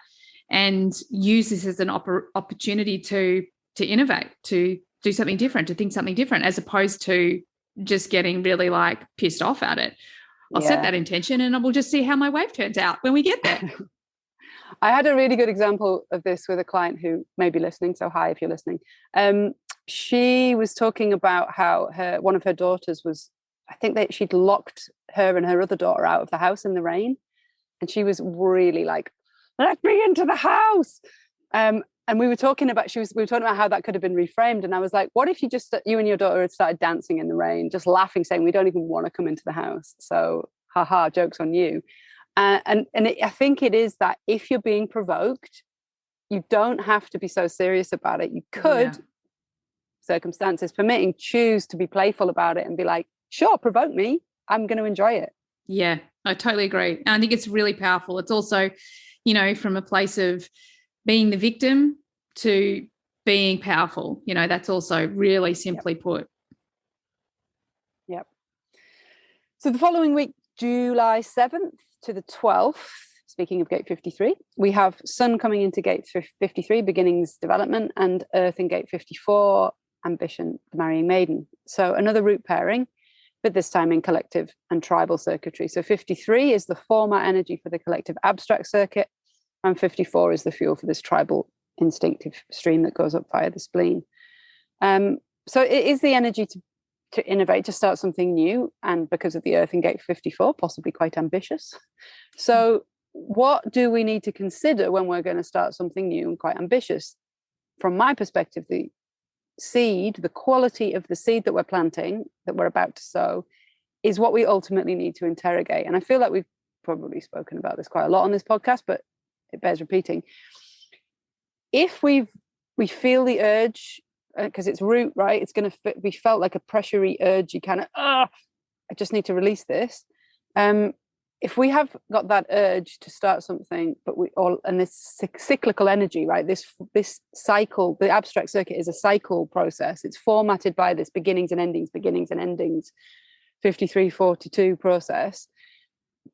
and use this as an opportunity to innovate, to do something different, to think something different, as opposed to just getting really like pissed off at it. I'll set that intention and we'll just see how my wave turns out when we get there. I had a really good example of this with a client who may be listening. So hi, if you're listening. She was talking about how one of her daughters was, I think that she'd locked her and her other daughter out of the house in the rain. And she was really like, let me into the house. And we were talking about how that could have been reframed. And I was like, what if you and your daughter had started dancing in the rain, just laughing, saying, we don't even want to come into the house. So haha, joke's on you. I think it is that if you're being provoked, you don't have to be so serious about it. You could, circumstances permitting, choose to be playful about it and be like, sure, provoke me. I'm going to enjoy it. Yeah, I totally agree. And I think it's really powerful. It's also, from a place of being the victim to being powerful, that's also really simply put. Yep. So the following week, July 7th to the 12th, speaking of gate 53, we have Sun coming into gate 53, beginnings, development, and Earth in gate 54, ambition, the marrying maiden. So another root pairing, but this time in collective and tribal circuitry. So 53 is the format energy for the collective abstract circuit, and 54 is the fuel for this tribal instinctive stream that goes up via the spleen. So it is the energy to innovate, to start something new, and because of the Earth in gate 54, possibly quite ambitious. So what do we need to consider when we're going to start something new and quite ambitious? From my perspective, the quality of the seed that we're planting, that we're about to sow, is what we ultimately need to interrogate. And I feel like we've probably spoken about this quite a lot on this podcast, but it bears repeating. If we feel the urge, because it's root, right? It's going to be felt like a pressury urge. You kind of, I just need to release this. If we have got that urge to start something, and this cyclical energy, right? This cycle, the abstract circuit is a cycle process. It's formatted by this beginnings and endings, 53-42 process.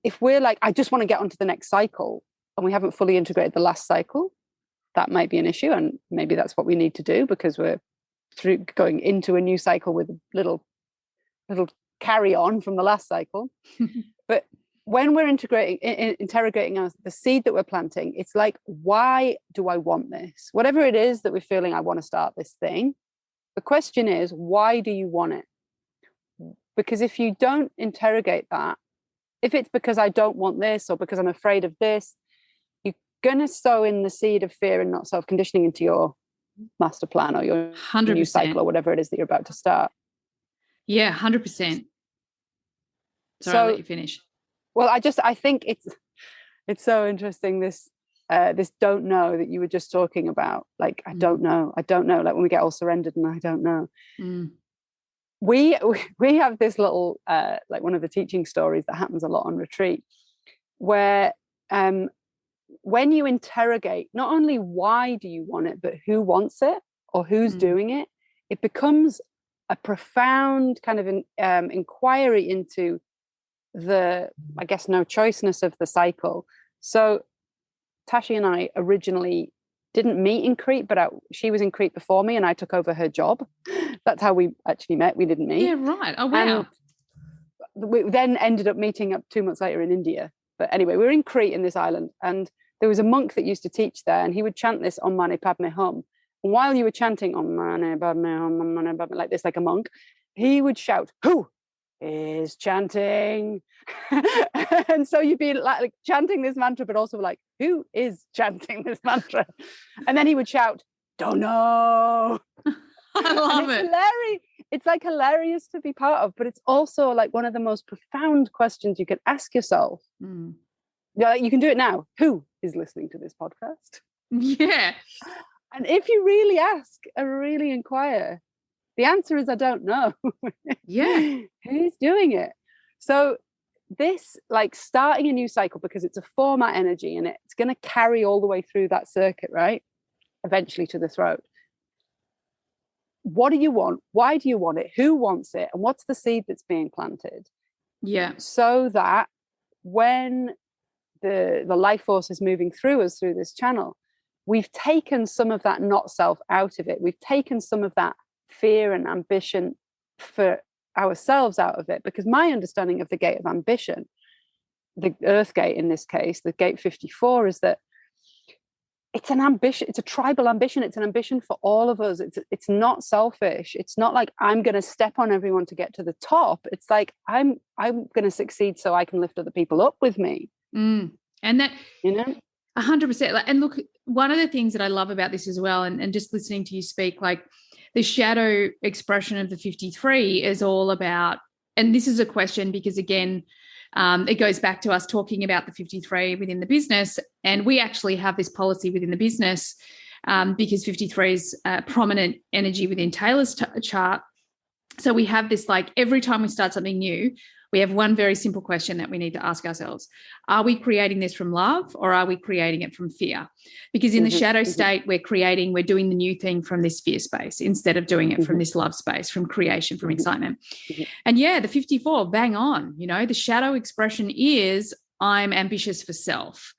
If we're like, I just want to get onto the next cycle, and we haven't fully integrated the last cycle, that might be an issue. And maybe that's what we need to do, because we're going into a new cycle with a little carry on from the last cycle. But when we're interrogating the seed that we're planting, it's like, why do I want this? Whatever it is that we're feeling, I want to start this thing. The question is, why do you want it? Because if you don't interrogate that, if it's because I don't want this or because I'm afraid of this, you're going to sow in the seed of fear and not self-conditioning into your master plan or your 100%. New cycle or whatever it is that you're about to start. Yeah, 100%. Sorry, I'll let you finish. Well, I think it's so interesting, this don't know that you were just talking about. Like, I don't know. Like when we get all surrendered and I don't know. We have this little, like one of the teaching stories that happens a lot on retreat, where when you interrogate not only why do you want it, but who wants it or who's doing it, it becomes a profound kind of inquiry into the, I guess, no choiceness of the cycle. So Tashi and I originally didn't meet in Crete, but she was in Crete before me and I took over her job. That's how we actually met. We didn't meet. Yeah, right. Oh, wow. And we then ended up meeting up 2 months later in India. But anyway, we were in Crete, in this island, and there was a monk that used to teach there, and he would chant this Om Mani Padme Hum. And while you were chanting Om Mani Padme Hum, Om Mani Padme, like this, like a monk, he would shout, "Who is chanting?" And so you'd be like chanting this mantra, but also like, who is chanting this mantra? And then he would shout, "Don't know." I love it. Hilarious. It's like hilarious to be part of, but it's also like one of the most profound questions you can ask yourself. Yeah, you can do it now. Who is listening to this podcast? Yeah. And if you really ask and really inquire, the answer is, I don't know. Yeah. Who's doing it? So this, like, starting a new cycle, because it's a format energy and it's going to carry all the way through that circuit, right? Eventually to the throat. What do you want? Why do you want it? Who wants it? And what's the seed that's being planted? Yeah. So that when the life force is moving through us through this channel, we've taken some of that not self out of it. We've taken some of that fear and ambition for ourselves out of it. Because my understanding of the gate of ambition, the earth gate in this case, the gate 54, is that it's an ambition. It's a tribal ambition. It's an ambition for all of us. It's not selfish. It's not like I'm going to step on everyone to get to the top. It's like I'm going to succeed so I can lift other people up with me. And that, 100%. And look, one of the things that I love about this as well, and just listening to you speak, like the shadow expression of the 53 is all about, and this is a question because, again, it goes back to us talking about the 53 within the business. And we actually have this policy within the business because 53 is prominent energy within Taylor's chart. So we have this, like, every time we start something new, we have one very simple question that we need to ask ourselves. Are we creating this from love, or are we creating it from fear? Because in the shadow state, we're doing the new thing from this fear space instead of doing it from this love space, from creation, from excitement. And yeah, the 54, bang on, the shadow expression is I'm ambitious for self.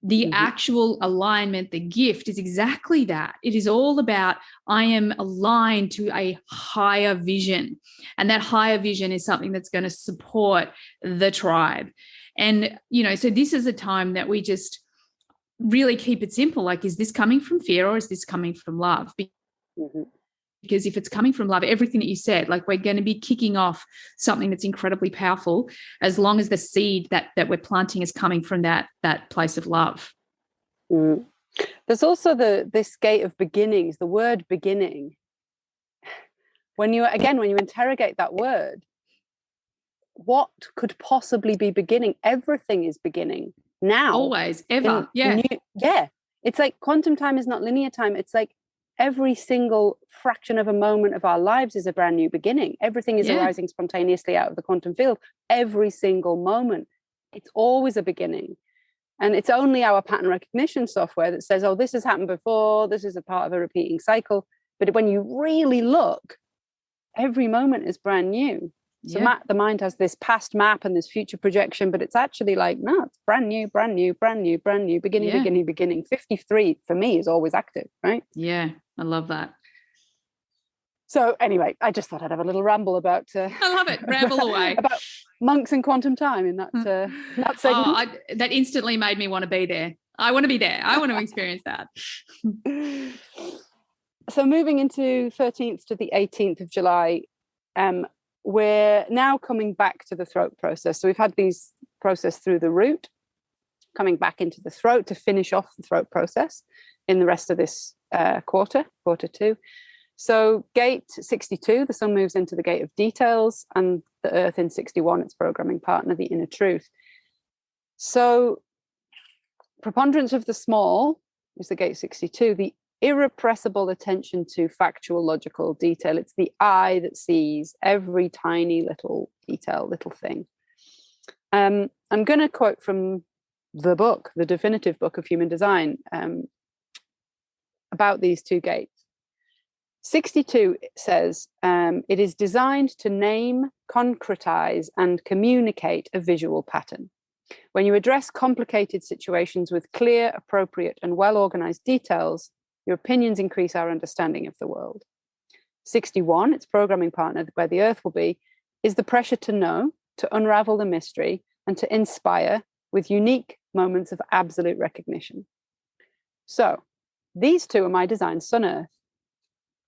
The actual alignment, the gift is exactly that. It is all about I am aligned to a higher vision. And that higher vision is something that's going to support the tribe. And, so this is a time that we just really keep it simple. Like, is this coming from fear or is this coming from love? Because if it's coming from love, everything that you said, like, we're going to be kicking off something that's incredibly powerful as long as the seed that we're planting is coming from that place of love. There's also this gate of beginnings, the word beginning. When you interrogate that word, what could possibly be beginning? Everything is beginning now. Always, ever. It's like quantum time is not linear time. It's like every single fraction of a moment of our lives is a brand new beginning. Everything is arising spontaneously out of the quantum field. Every single moment. It's always a beginning. And it's only our pattern recognition software that says, oh, this has happened before. This is a part of a repeating cycle. But when you really look, every moment is brand new. So the mind has this past map and this future projection, but it's actually like, no, it's brand new, brand new, brand new, brand new, beginning. 53 for me is always active, right? Yeah, I love that. So anyway, I just thought I'd have a little ramble about... I love it. Ramble away. About monks and quantum time in that segment. That instantly made me want to be there. I want to be there. I want to experience that. So moving into 13th to the 18th of July, we're now coming back to the throat process. So we've had these process through the root, coming back into the throat to finish off the throat process in the rest of this quarter 2. So gate 62, the sun moves into the gate of details, and the earth in 61, its programming partner, the inner truth. So preponderance of the small is the gate 62, the irrepressible attention to factual, logical detail. It's the eye that sees every tiny little detail, little thing. I'm going to quote from the book, the definitive book of human design, about these two gates. 62 says, it is designed to name, concretize, and communicate a visual pattern. When you address complicated situations with clear, appropriate, and well-organized details, your opinions increase our understanding of the world. 61, its programming partner, where the earth will be, is the pressure to know, to unravel the mystery, and to inspire with unique moments of absolute recognition. So these two are my designs, Sun Earth.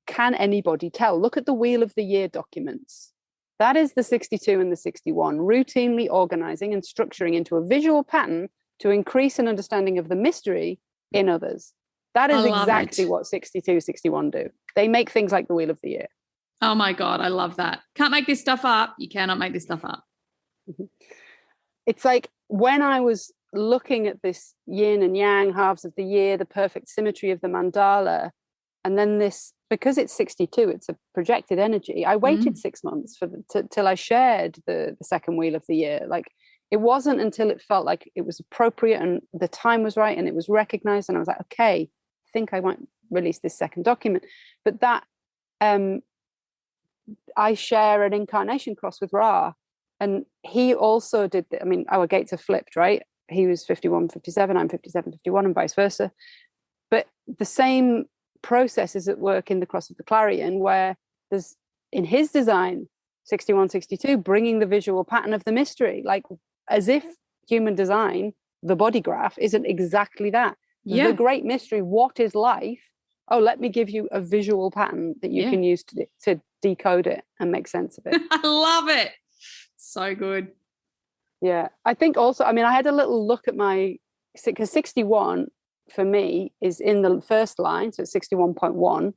Can anybody tell? Look at the Wheel of the Year documents. That is the 62 and the 61, routinely organizing and structuring into a visual pattern to increase an understanding of the mystery in others. That is exactly what 62, 61 do. They make things like the Wheel of the Year. Oh my God, I love that. Can't make this stuff up. You cannot make this stuff up. It's like when I was looking at this yin and yang halves of the year, the perfect symmetry of the mandala, and then this, because it's 62, it's a projected energy. I waited 6 months till I shared the second Wheel of the Year. Like, it wasn't until it felt like it was appropriate and the time was right and it was recognized, and I was like, okay, I think I might release this second document. But that I share an incarnation cross with Ra, and he also did our gates are flipped, right? He was 51 57, I'm 57 51, and vice versa. But the same process is at work in the cross of the Clarion, where there's, in his design, 61 62, bringing the visual pattern of the mystery, like as if human design, the body graph, isn't exactly that. The great mystery, what is life? Oh, let me give you a visual pattern that you can use to decode it and make sense of it. I love it. So good. Yeah. I think also, I had a little look at because 61 for me is in the first line, so it's 61.1,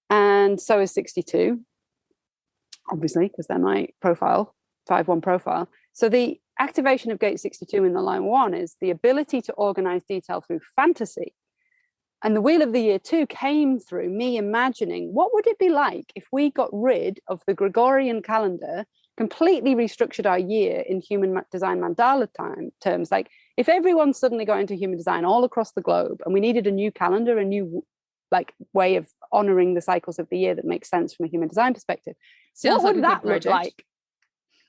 and so is 62, obviously, because they're my profile, 5-1 profile. So the activation of gate 62 in the line 1 is the ability to organize detail through fantasy. And the Wheel of the Year 2 came through me imagining, what would it be like if we got rid of the Gregorian calendar, completely restructured our year in human design mandala terms? Like, if everyone suddenly got into human design all across the globe and we needed a new calendar, a new way of honoring the cycles of the year that makes sense from a human design perspective, what would that look like?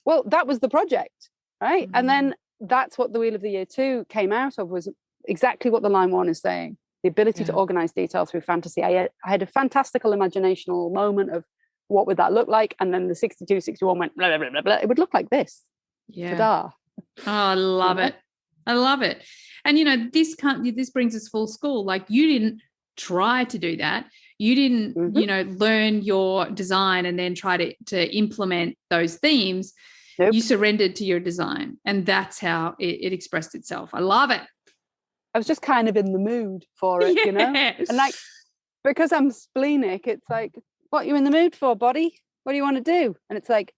Well, that was the project, right? And then that's what the Wheel of the Year 2 came out of, was exactly what the line 1 is saying. The ability to organize detail through fantasy. I had a fantastical imaginational moment of what would that look like, and then the 62 61 went blah, blah, blah, blah. It would look like this. Ta-da. Oh, I love it. I love it. And this brings us full school. Like, you didn't try to do that. You didn't learn your design and then try to implement those themes. Nope. You surrendered to your design, and that's how it expressed itself. I love it. I was just kind of in the mood for it, and because I'm splenic, it's like, what are you in the mood for, body? What do you want to do? And it's like,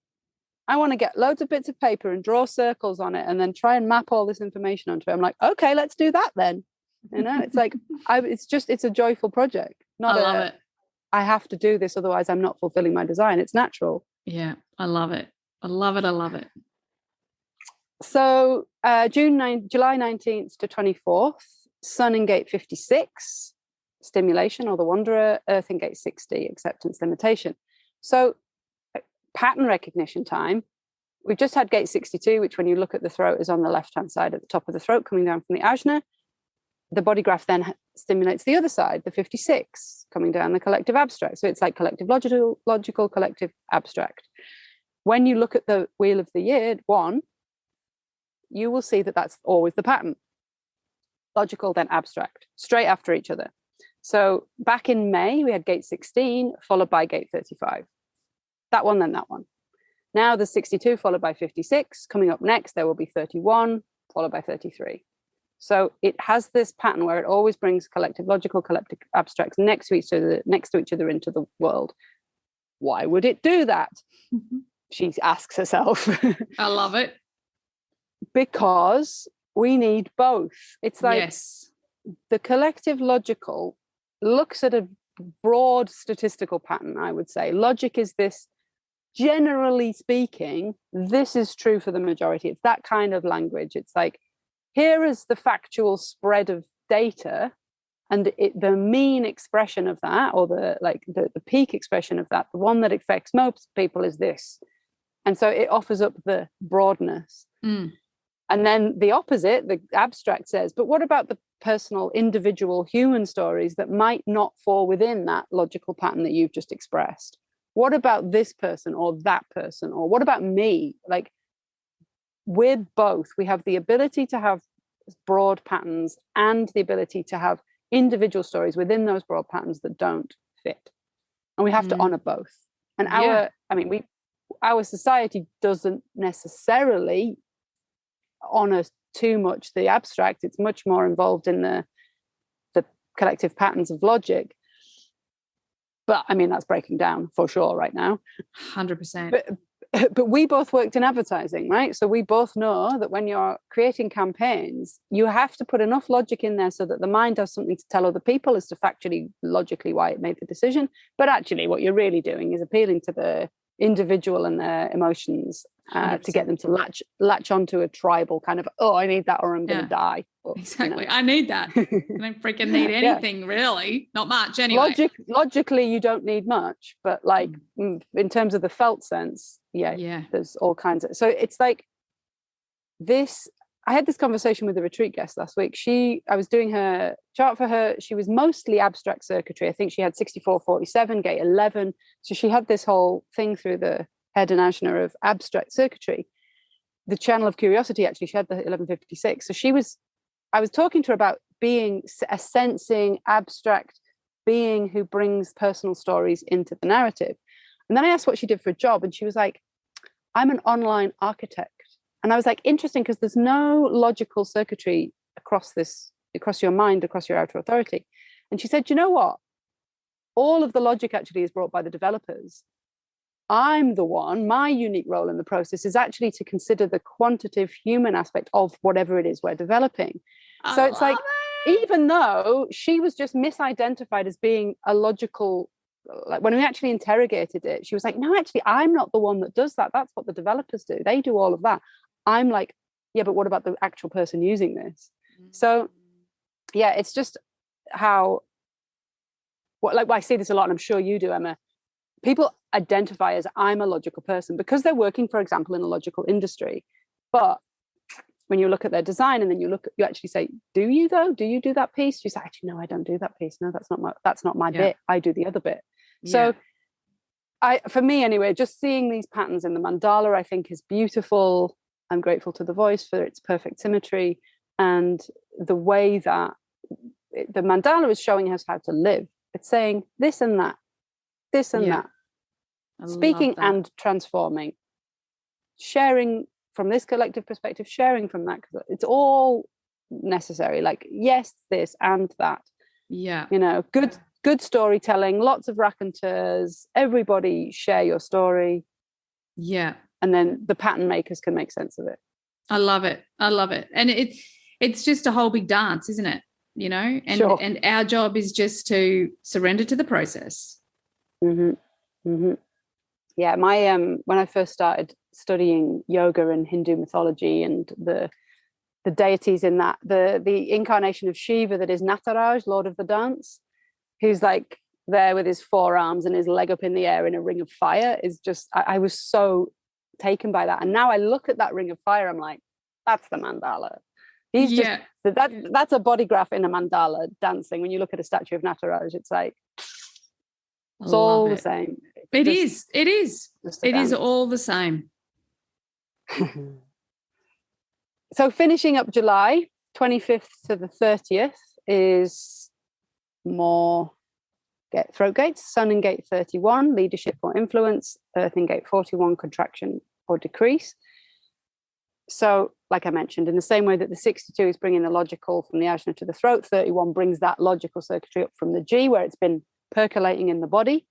I want to get loads of bits of paper and draw circles on it and then try and map all this information onto it. I'm like, okay, let's do that then. It's like, it's a joyful project. I love it. I have to do this, otherwise I'm not fulfilling my design. It's natural. Yeah, I love it. I love it. I love it. So July 19th to 24th, Sun in gate 56, stimulation or the wanderer, Earth in gate 60, acceptance, limitation. So pattern recognition time. We've just had gate 62, which when you look at the throat is on the left-hand side at the top of the throat, coming down from the ajna. The body graph then stimulates the other side, the 56, coming down the collective abstract. So it's like collective logical, collective abstract. When you look at the Wheel of the Year 1, you will see that that's always the pattern. Logical, then abstract, straight after each other. So back in May, we had gate 16, followed by gate 35. That one, then that one. Now there's 62, followed by 56. Coming up next, there will be 31, followed by 33. So it has this pattern where it always brings collective logical, collective abstracts next to each other into the world. Why would it do that? She asks herself. I love it. Because we need both. It's like, the collective logical looks at a broad statistical pattern, I would say. Logic is this, generally speaking, this is true for the majority. It's that kind of language. It's like, here is the factual spread of data, and the mean expression of that, or the peak expression of that, the one that affects most people is this. And so it offers up the broadness. And then the opposite, the abstract, says, but what about the personal, individual human stories that might not fall within that logical pattern that you've just expressed? What about this person or that person? Or what about me? Like, we're both. We have the ability to have broad patterns and the ability to have individual stories within those broad patterns that don't fit. And we have to honor both. And our society doesn't necessarily honor too much the abstract. It's much more involved in the collective patterns of logic. But I mean, that's breaking down for sure right now. 100%. But we both worked in advertising, right? So we both know that when you're creating campaigns, you have to put enough logic in there so that the mind has something to tell other people as to factually, logically why it made the decision. But actually what you're really doing is appealing to the individual and their emotions to get them to latch onto a tribal kind of, oh, I need that or I'm going to die. Or, exactly. I need that. I don't freaking need anything really. Not much anyway. Logically, you don't need much, but like in terms of the felt sense, there's all kinds of, so it's like this. I had this conversation with a retreat guest last week. I was doing her chart for her. She was mostly abstract circuitry. I think she had 6447, gate 11. So she had this whole thing through the head and ajna of abstract circuitry. The channel of curiosity, actually, she had the 1156. So I was talking to her about being a sensing, abstract being who brings personal stories into the narrative. And then I asked what she did for a job. And she was like, I'm an online architect. And I was like, interesting, because there's no logical circuitry across your mind, across your outer authority. And she said, you know what? All of the logic actually is brought by the developers. I'm the one, my unique role in the process is actually to consider the quantitative human aspect of whatever it is we're developing. So it's like, even though she was just misidentified as being a logical, like when we actually interrogated it, she was like, no, actually, I'm not the one that does that. That's what the developers do. They do all of that. I'm like, yeah, but what about the actual person using this? So yeah, it's just how, like I see this a lot, and I'm sure you do, Emma. People identify as I'm a logical person because they're working, for example, in a logical industry. But when you look at their design and then you actually say, do you though? Do you do that piece? You say, actually, no, I don't do that piece. No, that's not my bit. I do the other bit. So for me anyway, just seeing these patterns in the mandala, I think is beautiful. I'm grateful to the voice for its perfect symmetry and the way that the mandala is showing us how to live. It's saying this and that, this and that, speaking and transforming, sharing from this collective perspective, sharing from that, because it's all necessary. Like, yes, this and that. Yeah. You know, good storytelling, lots of raconteurs, everybody share your story. Yeah. And then the pattern makers can make sense of it. I love it. And it's just a whole big dance, isn't it? You know, and our job is just to surrender to the process. Mm-hmm. Mm-hmm. Yeah, my when I first started studying yoga and Hindu mythology and the deities in that, the incarnation of Shiva that is Nataraj, Lord of the Dance, who's like there with his forearms and his leg up in the air in a ring of fire, is just I was so taken by that. And now I look at that ring of fire, I'm like, that's the mandala. He's just that's a body graph in a mandala dancing. When you look at a statue of Nataraj, it's like it's all the same. It is all the same. So finishing up July 25th to the 30th is more throat gates, sun in gate 31, leadership or influence, earth in gate 41, contraction or decrease. So like I mentioned, in the same way that the 62 is bringing the logical from the ajna to the throat, 31 brings that logical circuitry up from the G where it's been percolating in the body.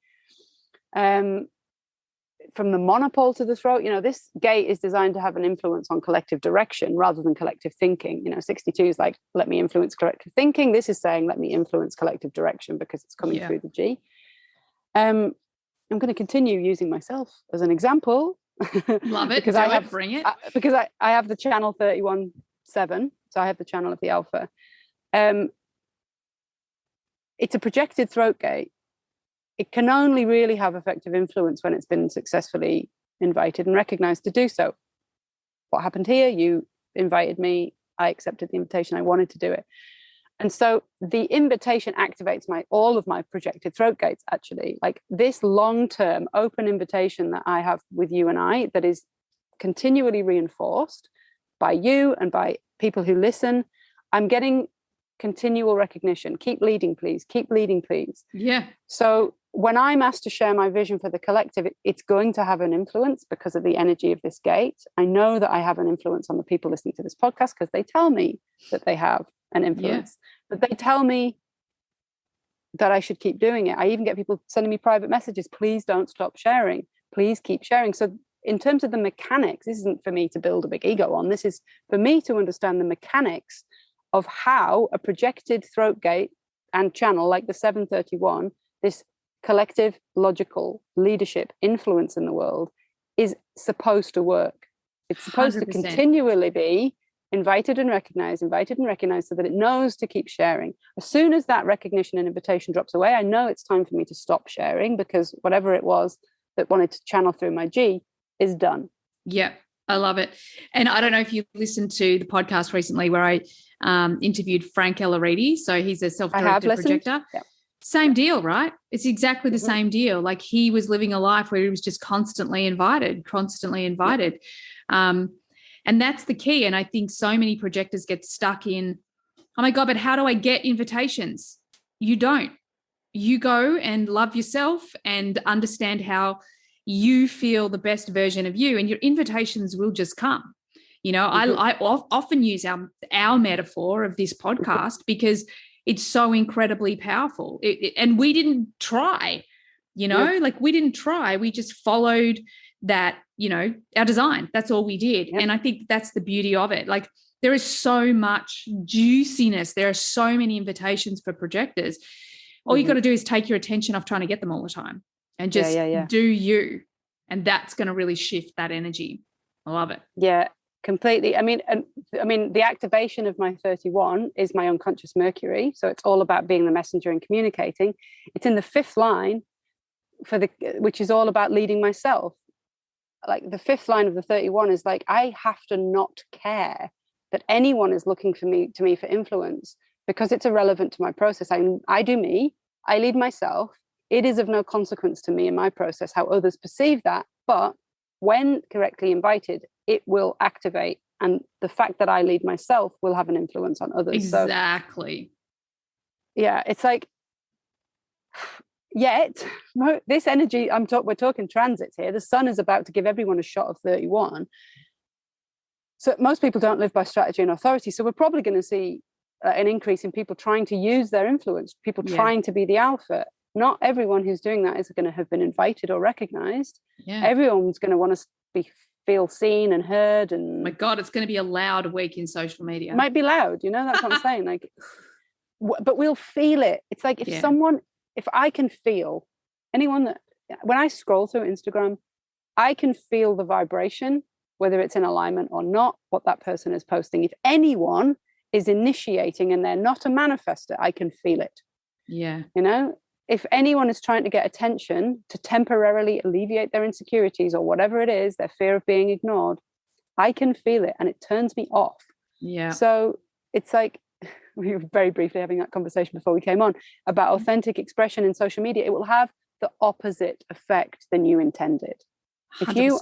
From the monopole to the throat, you know, this gate is designed to have an influence on collective direction rather than collective thinking. You know, 62 is like, let me influence collective thinking. This is saying, let me influence collective direction because it's coming through the G. I'm going to continue using myself as an example. Love it. Because bring it. Because I have the channel 31-7, so I have the channel of the alpha. It's a projected throat gate. It can only really have effective influence when it's been successfully invited and recognized to do so. What happened here? You invited me. I accepted the invitation. I wanted to do it. And so the invitation activates all of my projected throat gates, actually. Like this long-term open invitation that I have with you and I that is continually reinforced by you and by people who listen. I'm getting continual recognition. Keep leading, please. Keep leading, please. Yeah. So when I'm asked to share my vision for the collective, it's going to have an influence because of the energy of this gate. I know that I have an influence on the people listening to this podcast because they tell me that they have an influence. Yeah. But they tell me that I should keep doing it. I even get people sending me private messages. Please don't stop sharing. Please keep sharing. So in terms of the mechanics, this isn't for me to build a big ego on. This is for me to understand the mechanics of how a projected throat gate and channel like the 731, this collective logical leadership influence in the world, is supposed to work. It's supposed 100%. To continually be invited and recognized so that it knows to keep sharing. As soon as that recognition and invitation drops away, I know it's time for me to stop sharing, because whatever it was that wanted to channel through my G is done. Yeah, I love it. And I don't know if you listened to the podcast recently where I interviewed Frank Elleridi. So he's a self-directed projector. Yeah. Same deal, right? It's exactly the same deal. Like, he was living a life where he was just constantly invited. And that's the key. And I think so many projectors get stuck in, oh my God, but how do I get invitations? You don't. You go and love yourself and understand how you feel the best version of you, and your invitations will just come. You know, I often use our metaphor of this podcast because it's so incredibly powerful. And we didn't try, you know, like we didn't try. We just followed that, you know, our design. That's all we did. Yep. And I think that's the beauty of it. Like, there is so much juiciness. There are so many invitations for projectors. All you got to do is take your attention off trying to get them all the time and just do you. And that's going to really shift that energy. I love it. Yeah, completely. I mean, the activation of my 31 is my unconscious Mercury. So it's all about being the messenger and communicating. It's in the 5th line which is all about leading myself. Like, the 5th line of the 31 is like, I have to not care that anyone is looking to me for influence, because it's irrelevant to my process. I do me, I lead myself. It is of no consequence to me in my process how others perceive that. But when correctly invited, it will activate. And the fact that I lead myself will have an influence on others. Exactly. So, yeah, it's like, yet this energy, we're talking transits here. The sun is about to give everyone a shot of 31. So most people don't live by strategy and authority. So we're probably going to see an increase in people trying to use their influence, people trying to be the alpha. Not everyone who's doing that is going to have been invited or recognized. Yeah. Everyone's going to want to feel seen and heard. And oh my God, it's going to be a loud week in social media. It might be loud, you know, that's what I'm saying. Like, but we'll feel it. It's like if I can feel when I scroll through Instagram, I can feel the vibration, whether it's in alignment or not, what that person is posting. If anyone is initiating and they're not a manifester, I can feel it. Yeah. You know, if anyone is trying to get attention to temporarily alleviate their insecurities or whatever it is, their fear of being ignored, I can feel it and it turns me off. Yeah. So it's like, we were very briefly having that conversation before we came on about authentic expression in social media. It will have the opposite effect than you intended. 100%. If you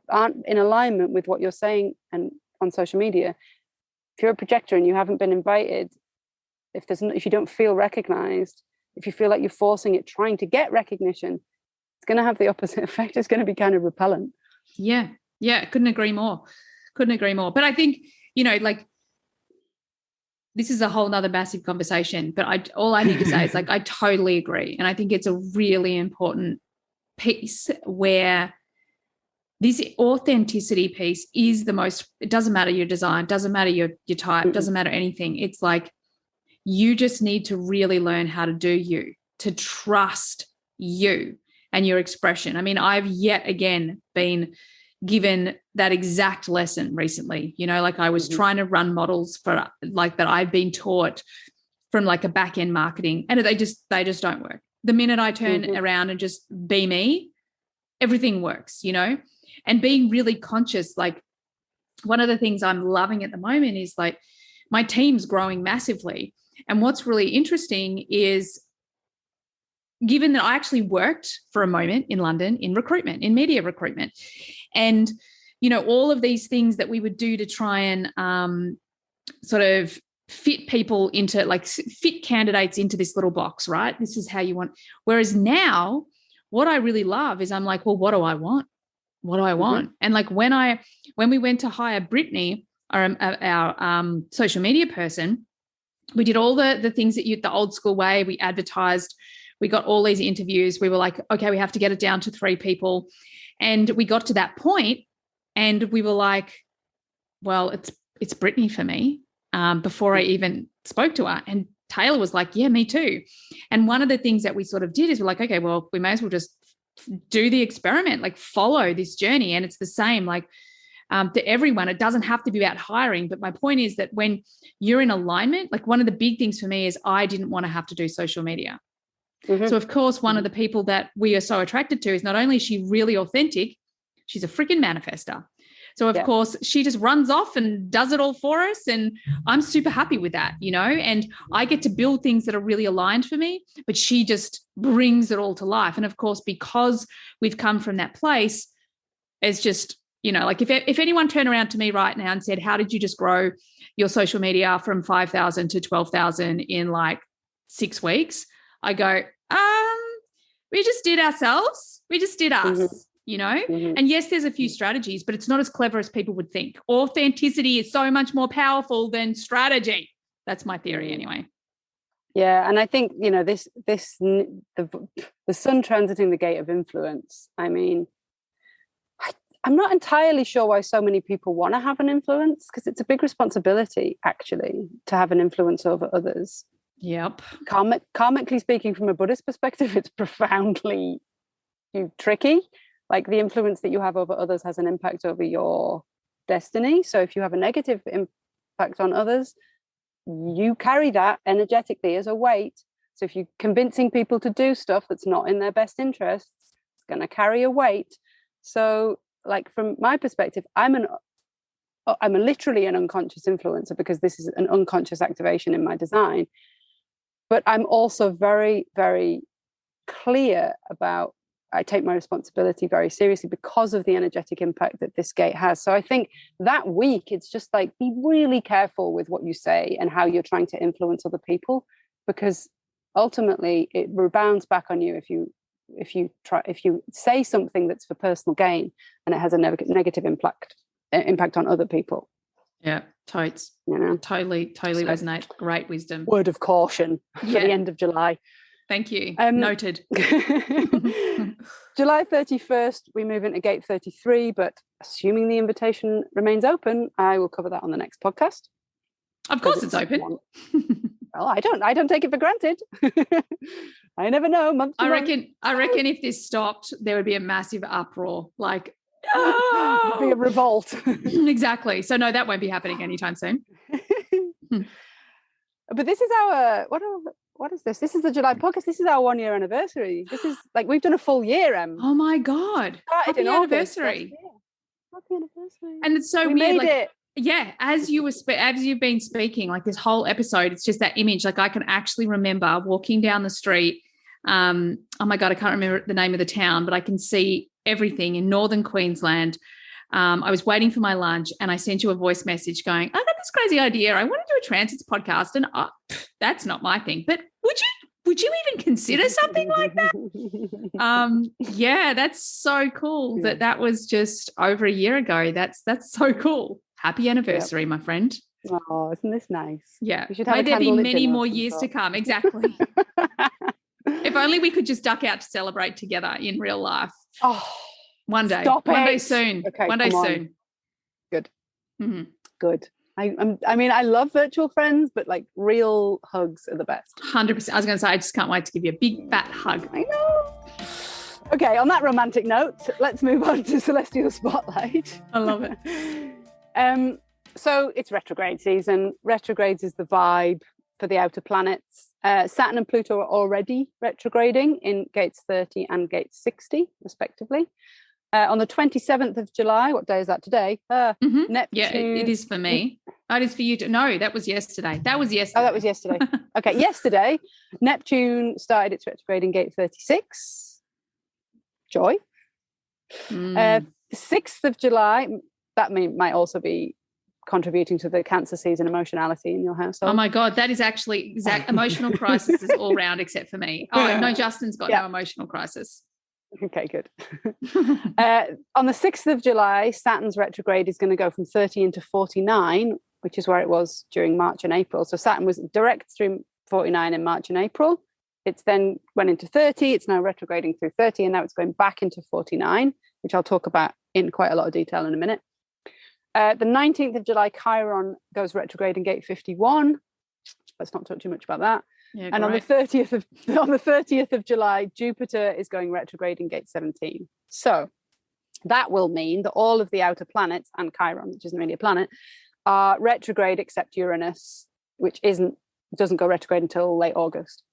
aren't in alignment with what you're saying and on social media, if you're a projector and you haven't been invited, if you don't feel recognized, if you feel like you're forcing it, trying to get recognition, it's going to have the opposite effect. It's going to be kind of repellent. Yeah. Couldn't agree more. But I think, you know, like, this is a whole nother massive conversation, but all I need to say is, like, I totally agree. And I think it's a really important piece where this authenticity piece is the most, it doesn't matter your design, doesn't matter your type, doesn't matter anything. It's like, you just need to really learn how to do you, to trust you and your expression. I mean, I've yet again been given that exact lesson recently. You know, like, I was trying to run models for like that I've been taught from like a back end marketing, and they just don't work. The minute I turn around and just be me, everything works, you know. And being really conscious, like, one of the things I'm loving at the moment is, like, my team's growing massively. And what's really interesting is, given that I actually worked for a moment in London in recruitment, in media recruitment, and, you know, all of these things that we would do to try and sort of fit people into, like, fit candidates into this little box, right? This is how you want. Whereas now, what I really love is I'm like, well, what do I want? What do I want? And like when we went to hire Brittany, our social media person, we did all the things that the old school way. We advertised, we got all these interviews. We were like, okay, we have to get it down to 3 people. And we got to that point and we were like, well, it's Brittany for me. Before I even spoke to her. And Taylor was like, yeah, me too. And one of the things that we sort of did is we're like, okay, well, we may as well just do the experiment, like follow this journey. And it's the same, like to everyone. It doesn't have to be about hiring. But my point is that when you're in alignment, like one of the big things for me is I didn't want to have to do social media. So, of course, one of the people that we are so attracted to is not only is she really authentic, she's a freaking manifester. So, of course, she just runs off and does it all for us. And I'm super happy with that, you know, and I get to build things that are really aligned for me, but she just brings it all to life. And, of course, because we've come from that place, it's just, you know, like if anyone turned around to me right now and said, how did you just grow your social media from 5,000 to 12,000 in like 6 weeks? I go, we just did ourselves. We just did us. You know, and yes, there's a few strategies, but it's not as clever as people would think. Authenticity is so much more powerful than strategy. That's my theory anyway. Yeah. And I think, you know, the sun transiting the gate of influence. I mean, I'm not entirely sure why so many people want to have an influence, because it's a big responsibility actually to have an influence over others. Yep. Karmically speaking, from a Buddhist perspective, it's profoundly tricky. Like the influence that you have over others has an impact over your destiny. So if you have a negative impact on others, you carry that energetically as a weight. So if you're convincing people to do stuff that's not in their best interests, it's going to carry a weight. So like from my perspective, I'm literally an unconscious influencer because this is an unconscious activation in my design. But I'm also very, very clear about I take my responsibility very seriously because of the energetic impact that this gate has. So I think that week, it's just like, be really careful with what you say and how you're trying to influence other people, because ultimately it rebounds back on you if you say something that's for personal gain and it has a negative impact on other people. Yeah, totes. You know? Totally resonate. Great wisdom. Word of caution for the end of July. Thank you. Noted. July 31st, we move into gate 33, but assuming the invitation remains open, I will cover that on the next podcast. Of course it's open. Well, I don't take it for granted. I never know. I reckon if this stopped, there would be a massive uproar. Like, it'd be a revolt. Exactly. So no, that won't be happening anytime soon. But this is our what is this? This is the July podcast. This is our 1-year anniversary. This is like we've done a full year, Em. Oh my God. Happy anniversary. Happy anniversary. And it's so we weird. Made it. Yeah, as you've been speaking, like this whole episode, it's just that image. Like I can actually remember walking down the street. Oh my God, I can't remember the name of the town, but I can see everything in northern Queensland. I was waiting for my lunch and I sent you a voice message going, I got this crazy idea. I want to do a transits podcast and that's not my thing. But would you even consider something like that? Yeah, that's so cool that was just over a year ago. That's so cool. Happy anniversary, my friend. Oh, isn't this nice? Yeah. May there be many more years to come. Exactly. If only we could just duck out to celebrate together in real life. Oh, one day. Stop one it. Day soon. Okay, one day soon. Good. Mm-hmm. Good. I mean, I love virtual friends, but like real hugs are the best. 100%. I was going to say, I just can't wait to give you a big fat hug. I know. Okay, on that romantic note, let's move on to Celestial Spotlight. I love it. So it's retrograde season. Retrogrades is the vibe for the outer planets. Saturn and Pluto are already retrograding in gates 30 and gate 60, respectively. On the 27th of July, what day is that today? Neptune. Yeah, it is for me. It is for you. No, that was yesterday. Oh, that was yesterday. Okay, yesterday, Neptune started its retrograde in gate 36. Joy. 6th of July, that might also be contributing to the Cancer season emotionality in your household. Oh my God, that is actually exact. Emotional crisis is all round except for me. Oh no, Justin's got no emotional crisis. Okay, good. On the 6th of July, Saturn's retrograde is going to go from 30 into 49, which is where it was during March and April. So Saturn was direct through 49 in March and April. It's then went into 30. It's now retrograding through 30, and now it's going back into 49, which I'll talk about in quite a lot of detail in a minute. The 19th of July, Chiron goes retrograde in gate 51. Let's not talk too much about that. Yeah, and on the 30th of July, Jupiter is going retrograde in gate 17. So that will mean that all of the outer planets and Chiron, which isn't really a planet, are retrograde except Uranus, which doesn't go retrograde until late August.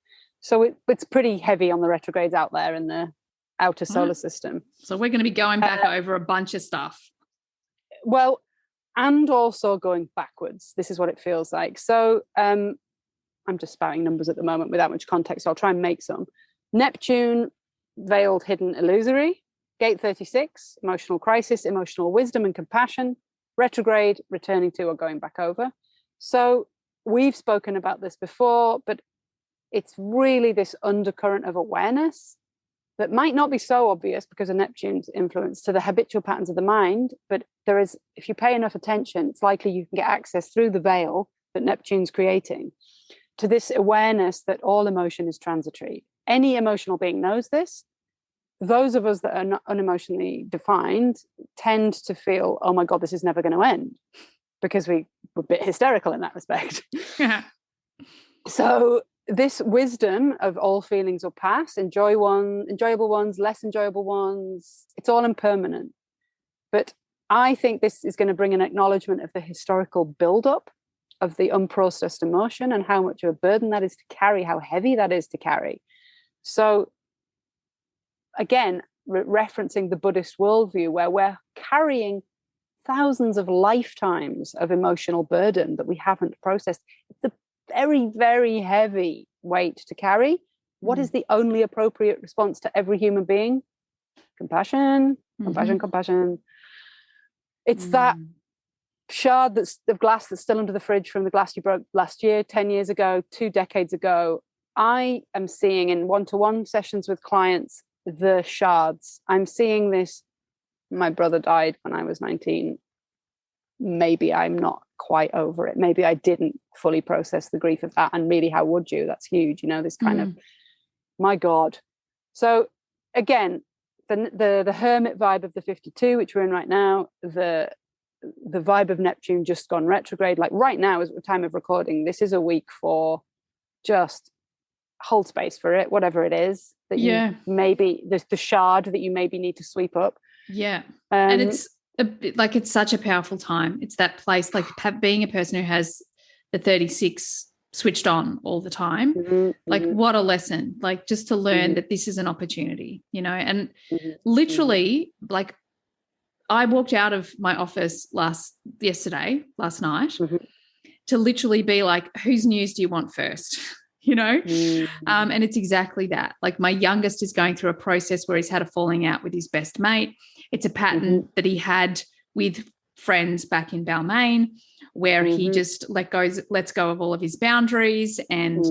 So it's pretty heavy on the retrogrades out there in the outer solar system. So we're going to be going back over a bunch of stuff. Well, and also going backwards. This is what it feels like. So I'm just spouting numbers at the moment without much context, so I'll try and make some. Neptune, veiled, hidden, illusory. Gate 36, emotional crisis, emotional wisdom and compassion. Retrograde, returning to or going back over. So we've spoken about this before, but it's really this undercurrent of awareness that might not be so obvious because of Neptune's influence to the habitual patterns of the mind, but there is, if you pay enough attention, it's likely you can get access through the veil that Neptune's creating to this awareness that all emotion is transitory. Any emotional being knows this. Those of us that are not unemotionally defined tend to feel, oh my God, this is never going to end, because we're a bit hysterical in that respect. Yeah. So this wisdom of all feelings will pass, enjoyable ones, less enjoyable ones, it's all impermanent. But I think this is going to bring an acknowledgement of the historical buildup of the unprocessed emotion and how much of a burden that is to carry, how heavy that is to carry. So again, referencing the Buddhist worldview, where we're carrying thousands of lifetimes of emotional burden that we haven't processed. It's a very, very heavy weight to carry. What is the only appropriate response to every human being? Compassion, compassion, compassion. It's that shard of glass that's still under the fridge from the glass you broke last year, 10 years ago, 2 decades ago. I am seeing in one-to-one sessions with clients the shards. I'm seeing this. My brother died when I was 19. Maybe I'm not quite over it. Maybe I didn't fully process the grief of that. And really, how would you? That's huge. You know, this kind of, my God. So again, the hermit vibe of the 52, which we're in right now, the vibe of Neptune just gone retrograde. Like right now, is the time of recording. This is a week for just hold space for it, whatever it is that you maybe, the shard that you maybe need to sweep up. Yeah. And it's it's such a powerful time. It's that place, like being a person who has the 36 switched on all the time. Like what a lesson, like just to learn that this is an opportunity, you know, and literally like I walked out of my office last night to literally be like, whose news do you want first? You know? And it's exactly that. Like my youngest is going through a process where he's had a falling out with his best mate. It's a pattern that he had with friends back in Balmain, where he just lets go of all of his boundaries and,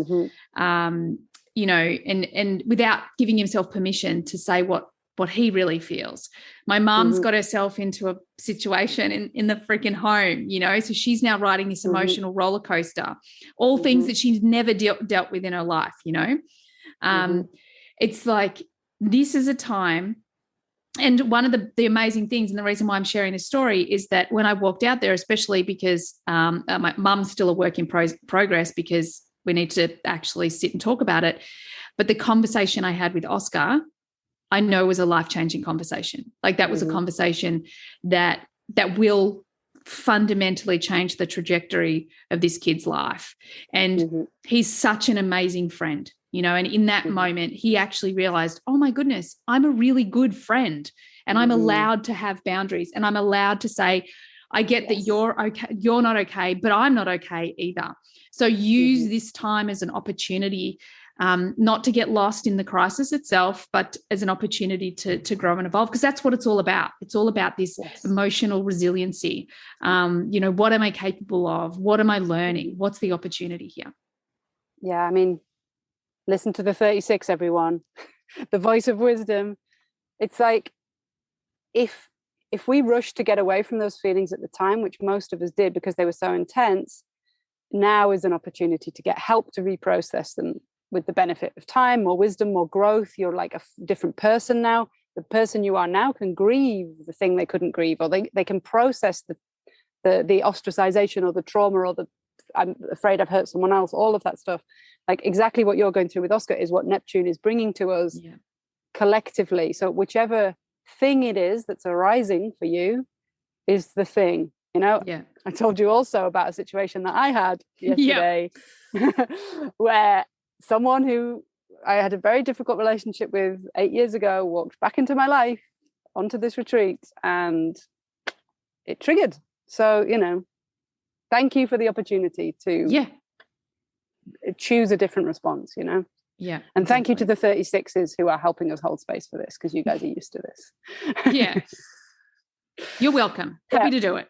you know, and without giving himself permission to say what he really feels. My mum's got herself into a situation in the freaking home, you know, so she's now riding this emotional roller coaster, all things that she's never dealt with in her life, you know. It's like this is a time. And one of the amazing things, and the reason why I'm sharing this story, is that when I walked out there, especially because my mum's still a work in progress because we need to actually sit and talk about it. But the conversation I had with Oscar, I know was a life-changing conversation. Like that was a conversation that will fundamentally change the trajectory of this kid's life. And he's such an amazing friend, you know, and in that moment, he actually realized, oh my goodness, I'm a really good friend and I'm allowed to have boundaries and I'm allowed to say, I get that you're okay, you're not okay, but I'm not okay either. So use this time as an opportunity not to get lost in the crisis itself, but as an opportunity to grow and evolve, because that's what it's all about. It's all about this emotional resiliency. What am I capable of? What am I learning? What's the opportunity here? Yeah, I mean, listen to the 36, everyone. The voice of wisdom. It's like, if we rush to get away from those feelings at the time, which most of us did because they were so intense, now is an opportunity to get help to reprocess them with the benefit of time, more wisdom, more growth. You're like a different person now. The person you are now can grieve the thing they couldn't grieve, or they can process the ostracization or the trauma or the I'm afraid I've hurt someone else, all of that stuff. Like exactly what you're going through with Oscar is what Neptune is bringing to us collectively. So whichever thing it is that's arising for you is the thing, I told you also about a situation that I had yesterday where someone who I had a very difficult relationship with 8 years ago walked back into my life onto this retreat, and it triggered. So, thank you for the opportunity to choose a different response, Yeah. And thank you to the 36s who are helping us hold space for this, because you guys are used to this. Yeah. You're welcome. Happy to do it.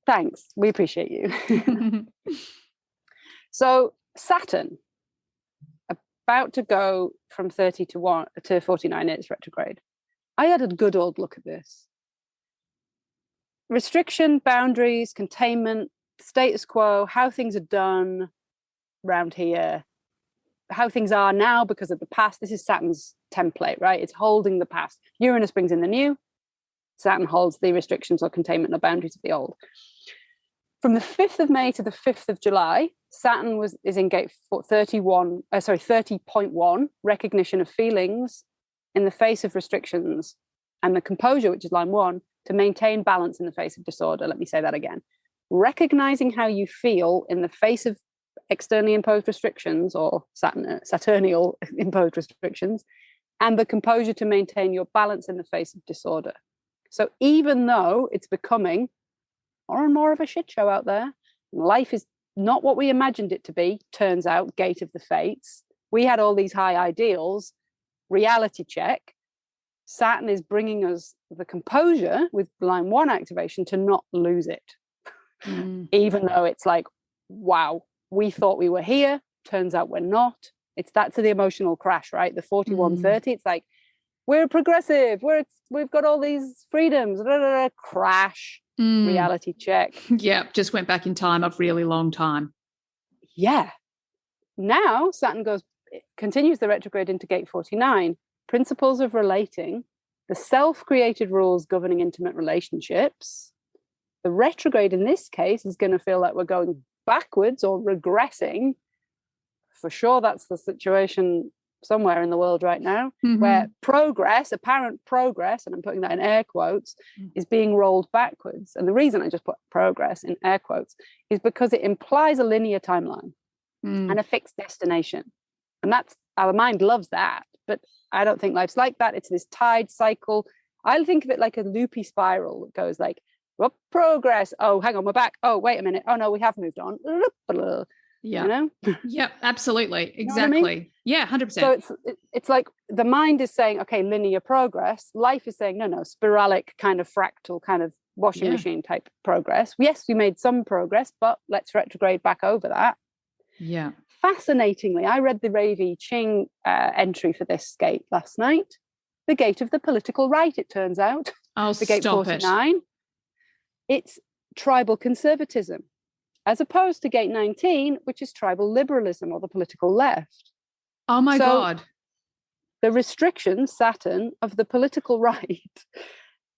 Thanks. We appreciate you. So Saturn, about to go from 30 to 49 in its retrograde. I had a good old look at this. Restriction, boundaries, containment, status quo, how things are done around here, how things are now because of the past. This is Saturn's template, right? It's holding the past. Uranus brings in the new. Saturn holds the restrictions or containment or boundaries of the old. From the 5th of May to the 5th of July, Saturn is in gate 30.1, recognition of feelings in the face of restrictions, and the composure, which is line 1, to maintain balance in the face of disorder. Let me say that again. Recognizing how you feel in the face of externally imposed restrictions or Saturnial imposed restrictions, and the composure to maintain your balance in the face of disorder. So even though it's becoming more and more of a shit show out there, life is not what we imagined it to be, turns out, gate of the fates. We had all these high ideals, reality check. Saturn is bringing us the composure with line 1 activation to not lose it. Even though it's like, wow, we thought we were here, turns out we're not. That's the emotional crash, right? The 4130, it's like, we're progressive, we've got all these freedoms, crash, reality check. Yeah, just went back in time a really long time. Yeah. Now Saturn continues the retrograde into gate 49, principles of relating, the self-created rules governing intimate relationships. The retrograde in this case is going to feel like we're going backwards or regressing. For sure, that's the situation somewhere in the world right now, where progress, apparent progress, and I'm putting that in air quotes, is being rolled backwards. And the reason I just put progress in air quotes is because it implies a linear timeline and a fixed destination. And that's, our mind loves that, but I don't think life's like that. It's this tide cycle. I think of it like a loopy spiral that goes like, well, progress. Oh, hang on, we're back. Oh, wait a minute. Oh no, we have moved on. Yeah. Yeah, absolutely. Exactly. I mean? Yeah, 100%. So it's like the mind is saying, okay, linear progress. Life is saying, no, spiralic kind of fractal kind of washing machine type progress. Yes, we made some progress, but let's retrograde back over that. Yeah. Fascinatingly, I read the Ravi Ching entry for this gate last night. The gate of the political right, it turns out. Oh, the gate 49. It's tribal conservatism, as opposed to gate 19, which is tribal liberalism or the political left. Oh my God. The restriction, Saturn, of the political right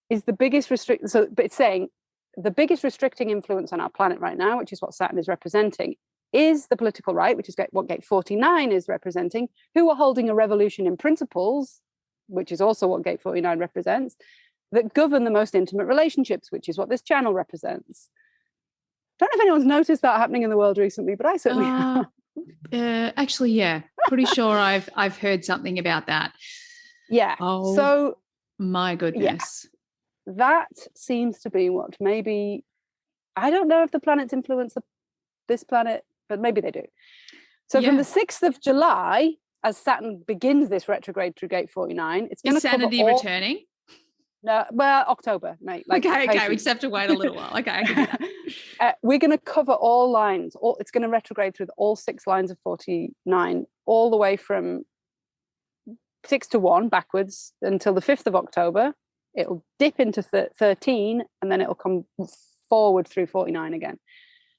is the biggest restriction. So but it's saying the biggest restricting influence on our planet right now, which is what Saturn is representing, is the political right, which is what gate 49 is representing, who are holding a revolution in principles, which is also what gate 49 represents, that govern the most intimate relationships, which is what this channel represents. I don't know if anyone's noticed that happening in the world recently, but I certainly have. Actually, yeah. Pretty sure I've heard something about that. Yeah. Oh, so my goodness. Yeah, that seems to be what maybe, I don't know if the planets influence this planet, but maybe they do. So from the 6th of July as Saturn begins this retrograde through gate 49, it's going to cover Sanity all... returning? No, well, October, mate. Like, okay. We just have to wait a little while. Okay, I can do that. We're going to cover all lines. It's going to retrograde through all 6 lines of 49, all the way from 6 to 1 backwards until the 5th of October. It'll dip into 13, and then it'll come forward through 49 again.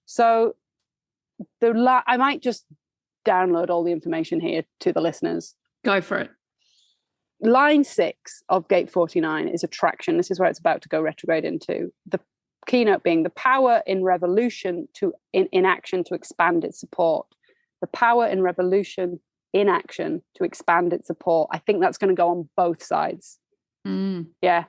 So I might just download all the information here to the listeners. Go for it. Line 6 of gate 49 is attraction. This is where it's about to go retrograde into. The keynote being the power in revolution in action to expand its support. The power in revolution in action to expand its support. I think that's going to go on both sides. Yeah.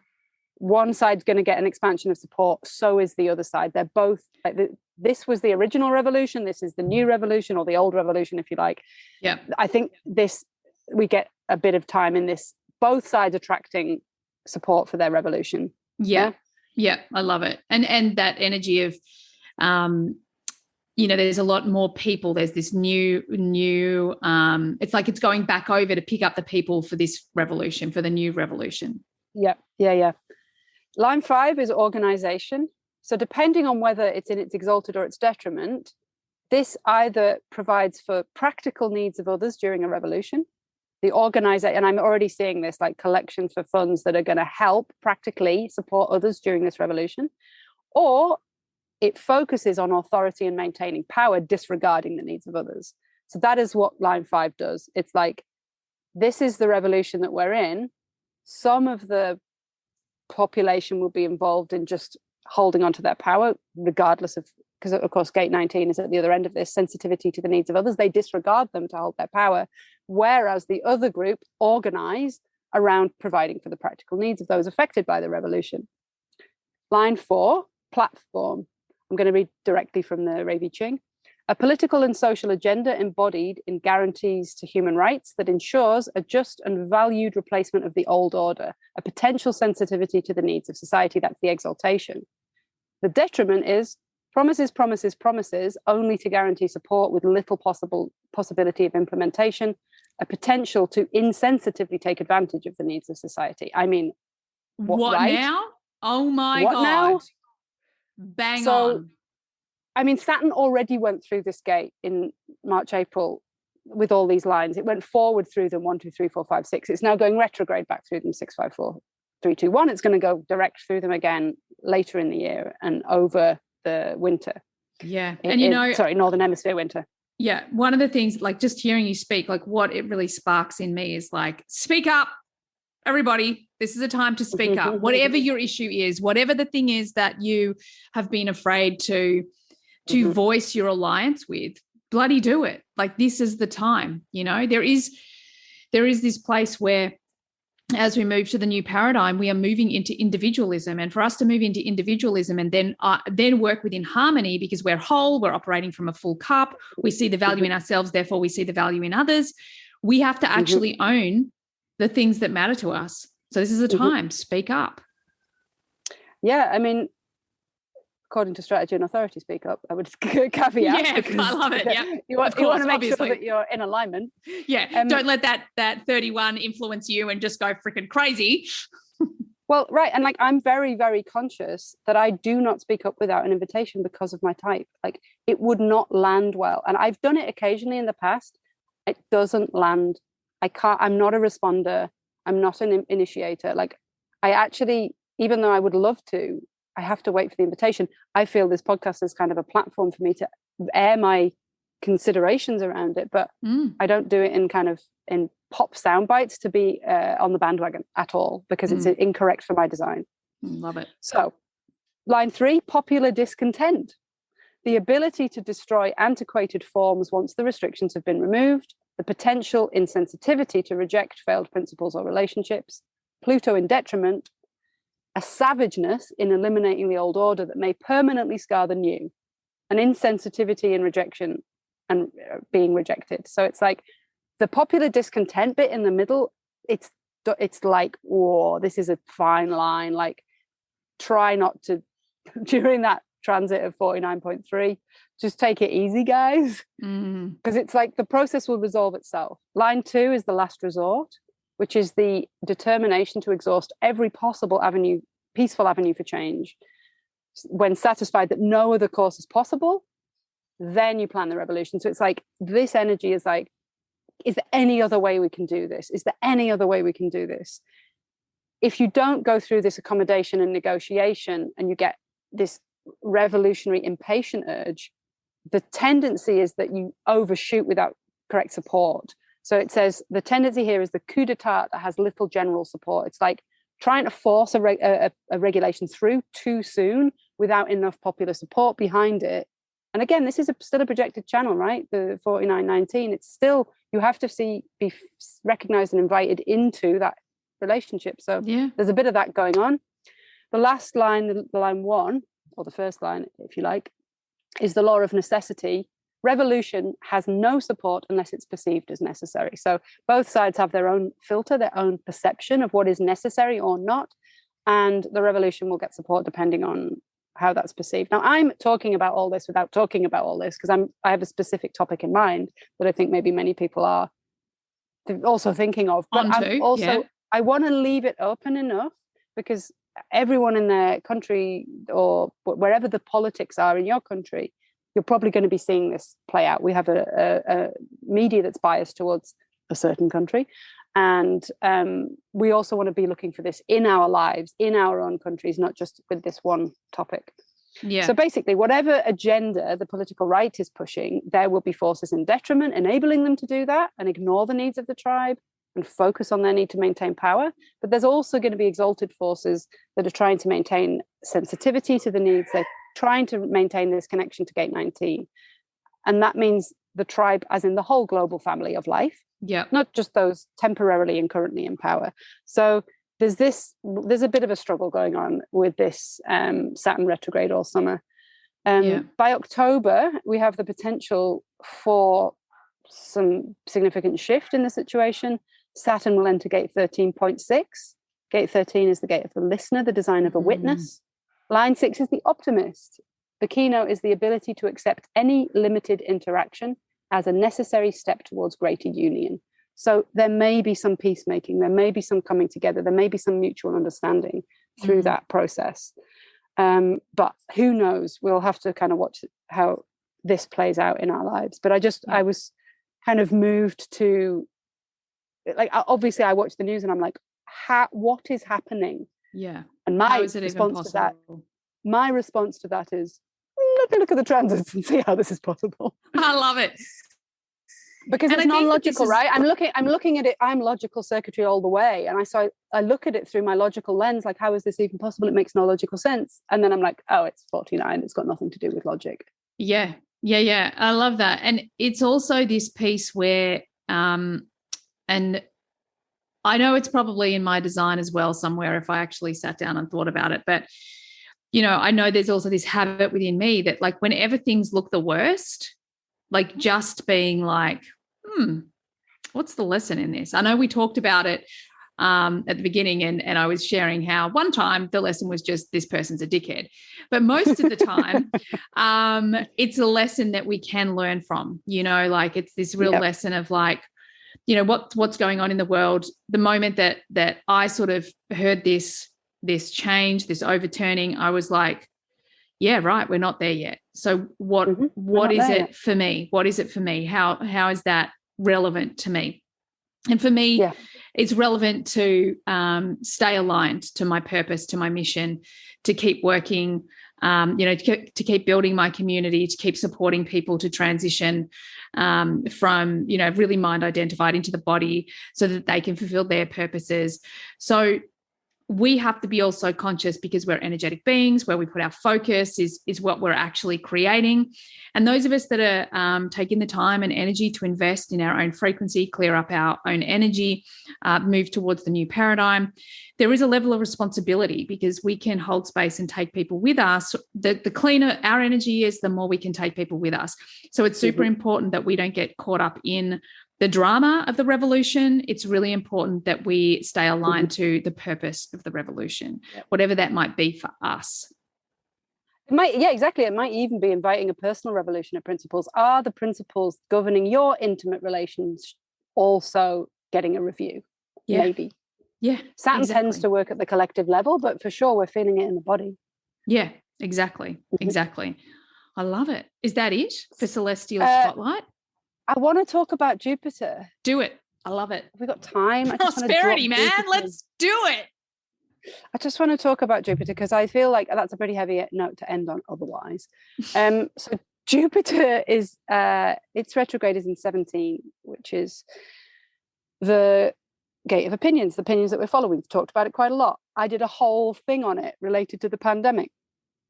One side's going to get an expansion of support. So is the other side. They're both like this was the original revolution. This is the new revolution, or the old revolution, if you like. Yeah. I think we get a bit of time in this. Both sides attracting support for their revolution. Yeah. I love it. And that energy of, there's a lot more people. There's this new, it's like it's going back over to pick up the people for this revolution, for the new revolution. Yeah. Line 5 is organization. So depending on whether it's in its exalted or its detriment, this either provides for practical needs of others during a revolution, the organizer, and I'm already seeing this like collection for funds that are going to help practically support others during this revolution, or it focuses on authority and maintaining power, disregarding the needs of others. So that is what line 5 does. It's like, this is the revolution that we're in. Some of the population will be involved in just holding on to their power, regardless of, because of course gate 19 is at the other end of this, sensitivity to the needs of others. They disregard them to hold their power, whereas the other group organize around providing for the practical needs of those affected by the revolution. Line 4, platform. I'm going to read directly from the Ravi Ching. A political and social agenda embodied in guarantees to human rights that ensures a just and valued replacement of the old order, a potential sensitivity to the needs of society. That's the exaltation. The detriment is promises, only to guarantee support with little possibility of implementation, a potential to insensitively take advantage of the needs of society. I mean, what right? now? Oh my what God. Now? Bang on. I mean, Saturn already went through this gate in March, April with all these lines. It went forward through them 1, 2, 3, 4, 5, 6. It's now going retrograde back through them 6, 5, 4, 3, 2, 1. It's going to go direct through them again later in the year and over the winter. Yeah. Northern hemisphere winter. Yeah. One of the things, like just hearing you speak, like what it really sparks in me is like, speak up, everybody. This is a time to speak up. Whatever your issue is, whatever the thing is that you have been afraid to voice your alliance with, bloody do it. Like, this is the time. There is this place where, as we move to the new paradigm, we are moving into individualism. And for us to move into individualism and then work within harmony, because we're whole, we're operating from a full cup, we see the value in ourselves, therefore we see the value in others. We have to actually own the things that matter to us. So this is a time, speak up. Yeah, I mean, according to strategy and authority, speak up. I would caveat. Yeah, I love it. Yeah, you want to make sure that you're in alignment. Yeah, don't let that 31 influence you and just go freaking crazy. Well, right, and like I'm very, very conscious that I do not speak up without an invitation because of my type. Like, it would not land well, and I've done it occasionally in the past. It doesn't land. I can't. I'm not a responder. I'm not an initiator. Like, I actually, even though I would love to, I have to wait for the invitation. I feel this podcast is kind of a platform for me to air my considerations around it, but I don't do it in pop sound bites to be on the bandwagon at all, because it's incorrect for my design. Love it. So line 3, popular discontent. The ability to destroy antiquated forms once the restrictions have been removed, the potential insensitivity to reject failed principles or relationships, Pluto in detriment, a savageness in eliminating the old order that may permanently scar the new, an insensitivity in rejection and being rejected. So it's like the popular discontent bit in the middle, it's like, whoa, this is a fine line. Like, try not to, during that transit of 49.3. Just take it easy, guys, because it's like the process will resolve itself. Line 2 is the last resort, which is the determination to exhaust every possible avenue, peaceful avenue for change. When satisfied that no other course is possible, then you plan the revolution. So it's like this energy is like, is there any other way we can do this? Is there any other way we can do this? If you don't go through this accommodation and negotiation and you get this revolutionary impatient urge, the tendency is that you overshoot without correct support. So it says the tendency here is the coup d'etat that has little general support. It's like trying to force a regulation through too soon without enough popular support behind it. And again, this is still a projected channel, right? The 4919. It's still, you have to be recognized and invited into that relationship. So there's a bit of that going on. The last line, the line 1, or the first line, if you like, is the law of necessity. Revolution has no support unless it's perceived as necessary. So both sides have their own filter, their own perception of what is necessary or not. And the revolution will get support depending on how that's perceived. Now, I'm talking about all this without talking about all this because I have a specific topic in mind that I think maybe many people are also thinking of. But I want to leave it open enough because everyone in their country or wherever the politics are in your country, you're probably going to be seeing this play out. We have a media that's biased towards a certain country. And we also want to be looking for this in our lives, in our own countries, not just with this one topic. Yeah. So basically, whatever agenda the political right is pushing, there will be forces in detriment, enabling them to do that and ignore the needs of the tribe and focus on their need to maintain power. But there's also going to be exalted forces that are trying to maintain sensitivity to the needs. They're trying to maintain this connection to Gate 19. And that means the tribe, as in the whole global family of life, not just those temporarily and currently in power. So there's a bit of a struggle going on with this Saturn retrograde all summer. By October, we have the potential for some significant shift in the situation. Saturn will enter gate 13.6. Gate 13 is the gate of the listener, the design of a witness. Line 6 is the optimist. The keynote is the ability to accept any limited interaction as a necessary step towards greater union. So there may be some peacemaking, there may be some coming together, there may be some mutual understanding through that process. But who knows? We'll have to kind of watch how this plays out in our lives. But I was kind of moved to, like, obviously I watch the news and I'm like, what is happening? Yeah. And my response to that is, let me look at the transits and see how this is possible. I love it. Because it's non-logical, right? I'm looking at it, I'm logical circuitry all the way. And I look at it through my logical lens, like, how is this even possible? It makes no logical sense. And then I'm like, oh, it's 49. It's got nothing to do with logic. Yeah. I love that. And it's also this piece where, and I know it's probably in my design as well somewhere if I actually sat down and thought about it, but I know there's also this habit within me that, like, whenever things look the worst, like, just being like, what's the lesson in this? I know we talked about it at the beginning and I was sharing how one time the lesson was just this person's a dickhead. But most of the time, it's a lesson that we can learn from, like, it's this real lesson of, like, what's going on in the world. The moment that I sort of heard this change, this overturning, I was like, yeah, right, we're not there yet. So what is it for me? What is it for me? How is that relevant to me? And for me, it's relevant to stay aligned to my purpose, to my mission, to keep working, to keep building my community, to keep supporting people to transition from, really mind identified into the body so that they can fulfill their purposes. So we have to be also conscious, because we're energetic beings, where we put our focus is what we're actually creating. And those of us that are taking the time and energy to invest in our own frequency, clear up our own energy, move towards the new paradigm, there is a level of responsibility, because we can hold space and take people with us. The cleaner our energy is, the more we can take people with us. So it's super important that we don't get caught up in the drama of the revolution. It's really important that we stay aligned to the purpose of the revolution, whatever that might be for us. It might, yeah, exactly. It might even be inviting a personal revolution of principles. Are the principles governing your intimate relations also getting a review? Yeah. Maybe. Yeah. Saturn tends to work at the collective level, but for sure we're feeling it in the body. Yeah, exactly. Exactly. I love it. Is that it for Celestial Spotlight? I want to talk about Jupiter. Do it. I love it. Have we got time? Prosperity, man. Let's do it. I just want to talk about Jupiter because I feel like that's a pretty heavy note to end on otherwise. So Jupiter is, its retrograde is in 17, which is the gate of opinions, the opinions that we're following. We've talked about it quite a lot. I did a whole thing on it related to the pandemic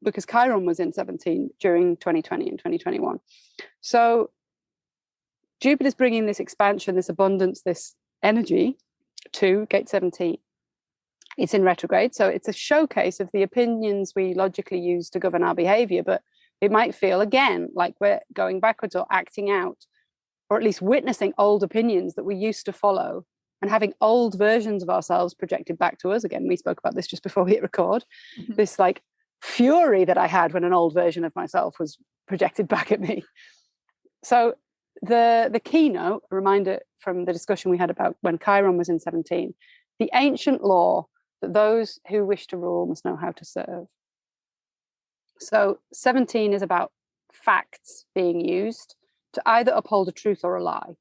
because Chiron was in 17 during 2020 and 2021. So Jupiter's bringing this expansion, this abundance, this energy to gate 17. It's in retrograde, so it's a showcase of the opinions we logically use to govern our behavior, but it might feel again like we're going backwards or acting out, or at least witnessing old opinions that we used to follow and having old versions of ourselves projected back to us. Again, we spoke about this just before we hit record. This like fury that I had when an old version of myself was projected back at me. So the keynote, a reminder from the discussion we had about when Chiron was in 17, the ancient law that those who wish to rule must know how to serve. So 17 is about facts being used to either uphold a truth or a lie.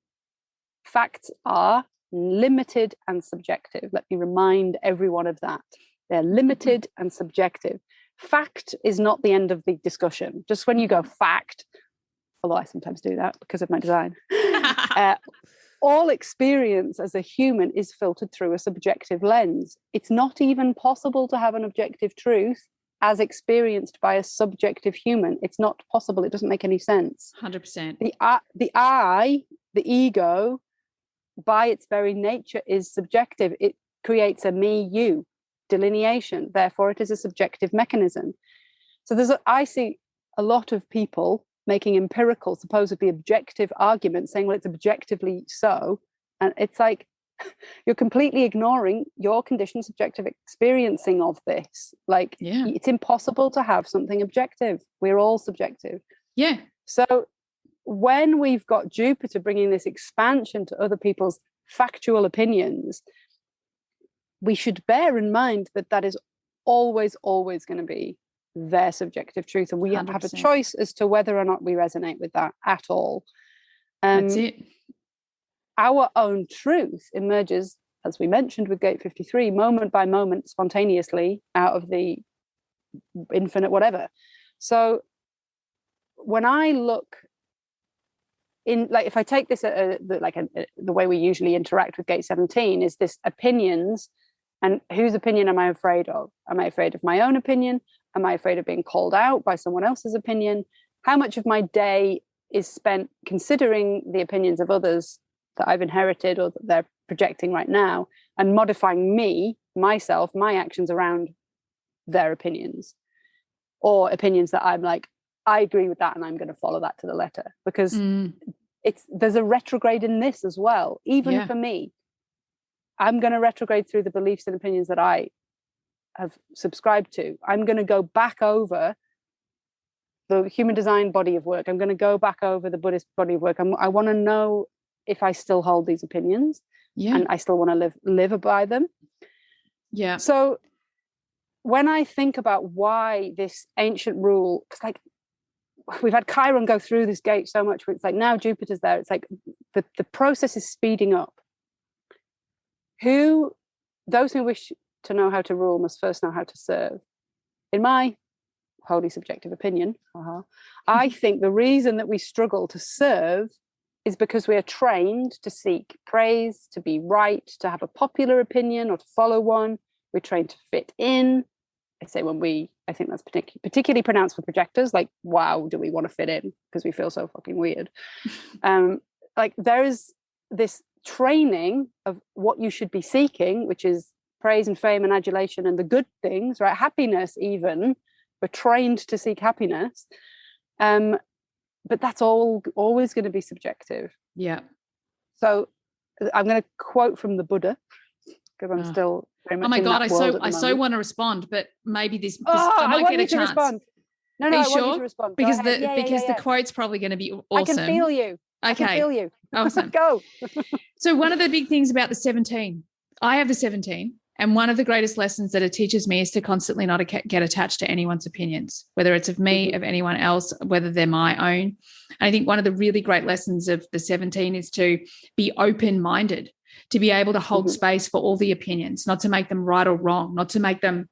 Facts are limited and subjective. Let me remind everyone of that. They're limited and subjective. Fact is not the end of the discussion. Just when you go fact, although I sometimes do that because of my design, all experience as a human is filtered through a subjective lens. It's not even possible to have an objective truth as experienced by a subjective human. It's not possible. It doesn't make any sense. 100%. The I, the ego, by its very nature is subjective. It creates a me, you delineation. Therefore, it is a subjective mechanism. So I see a lot of people making empirical, supposedly objective arguments, saying, well, it's objectively so. And it's like, you're completely ignoring your conditioned subjective experiencing of this. Like, It's impossible to have something objective. We're all subjective. Yeah. So when we've got Jupiter bringing this expansion to other people's factual opinions, we should bear in mind that that is always going to be their subjective truth, and we 100%. have a choice as to whether or not we resonate with that at all. That's it. Our own truth emerges, as we mentioned with gate 53, moment by moment, spontaneously out of the infinite whatever. So when I look in, like, if I take this the way we usually interact with gate 17 is this opinions, and whose opinion am I afraid of? Am I afraid of my own opinion? Am I afraid of being called out by someone else's opinion? How much of my day is spent considering the opinions of others that I've inherited or that they're projecting right now and modifying myself, my actions around their opinions, or opinions that I'm like, I agree with that and I'm going to follow that to the letter, because there's a retrograde in this as well. Even for me, I'm going to retrograde through the beliefs and opinions that I have subscribed to. I'm going to go back over the human design body of work. I'm going to go back over the Buddhist body of work. I want to know if I still hold these opinions and I still want to live by them. Yeah. So when I think about why this ancient rule, because like we've had Chiron go through this gate so much, where it's like now Jupiter's there. It's like the process is speeding up. Those who wish to know how to rule must first know how to serve. In my wholly subjective opinion, I think the reason that we struggle to serve is because we are trained to seek praise, to be right, to have a popular opinion or to follow one. We're trained to fit in. I think that's particularly pronounced for projectors. Like, wow, do we want to fit in? Because we feel so fucking weird. Like there is this training of what you should be seeking, which is praise and fame and adulation and the good things, right? Happiness even. We're trained to seek happiness. But that's always going to be subjective. Yeah. So I'm going to quote from the Buddha, because I'm still very much. Oh my God! I so want to respond, but maybe this I might get a chance. No, Are I you want you sure? to respond. Go Because ahead. the quote's probably going to be awesome. I can feel you. Okay. I can feel you. Awesome. Go. So one of the big things about the 17, I have the 17, and one of the greatest lessons that it teaches me is to constantly not get attached to anyone's opinions, whether it's of me, of anyone else, whether they're my own. And I think one of the really great lessons of the 17 is to be open-minded, to be able to hold space for all the opinions, not to make them right or wrong, not to make them,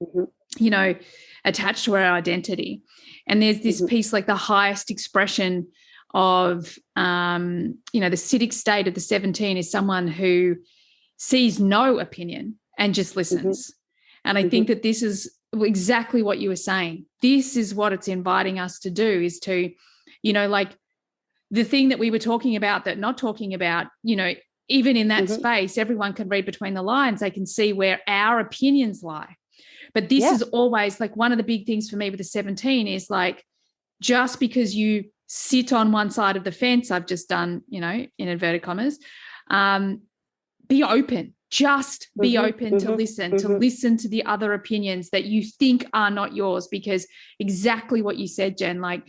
attached to our identity. And there's this piece, like the highest expression of, the citic state of the 17 is someone who sees no opinion and just listens. And I think that this is exactly what you were saying. This is what it's inviting us to do, is to, like the thing that we were talking about, that not talking about, even in that space, everyone can read between the lines. They can see where our opinions lie. But this is always like one of the big things for me with the 17 is like, just because you sit on one side of the fence, I've just done, in inverted commas, be open. Just be open to listen to the other opinions that you think are not yours, because exactly what you said, Jen, like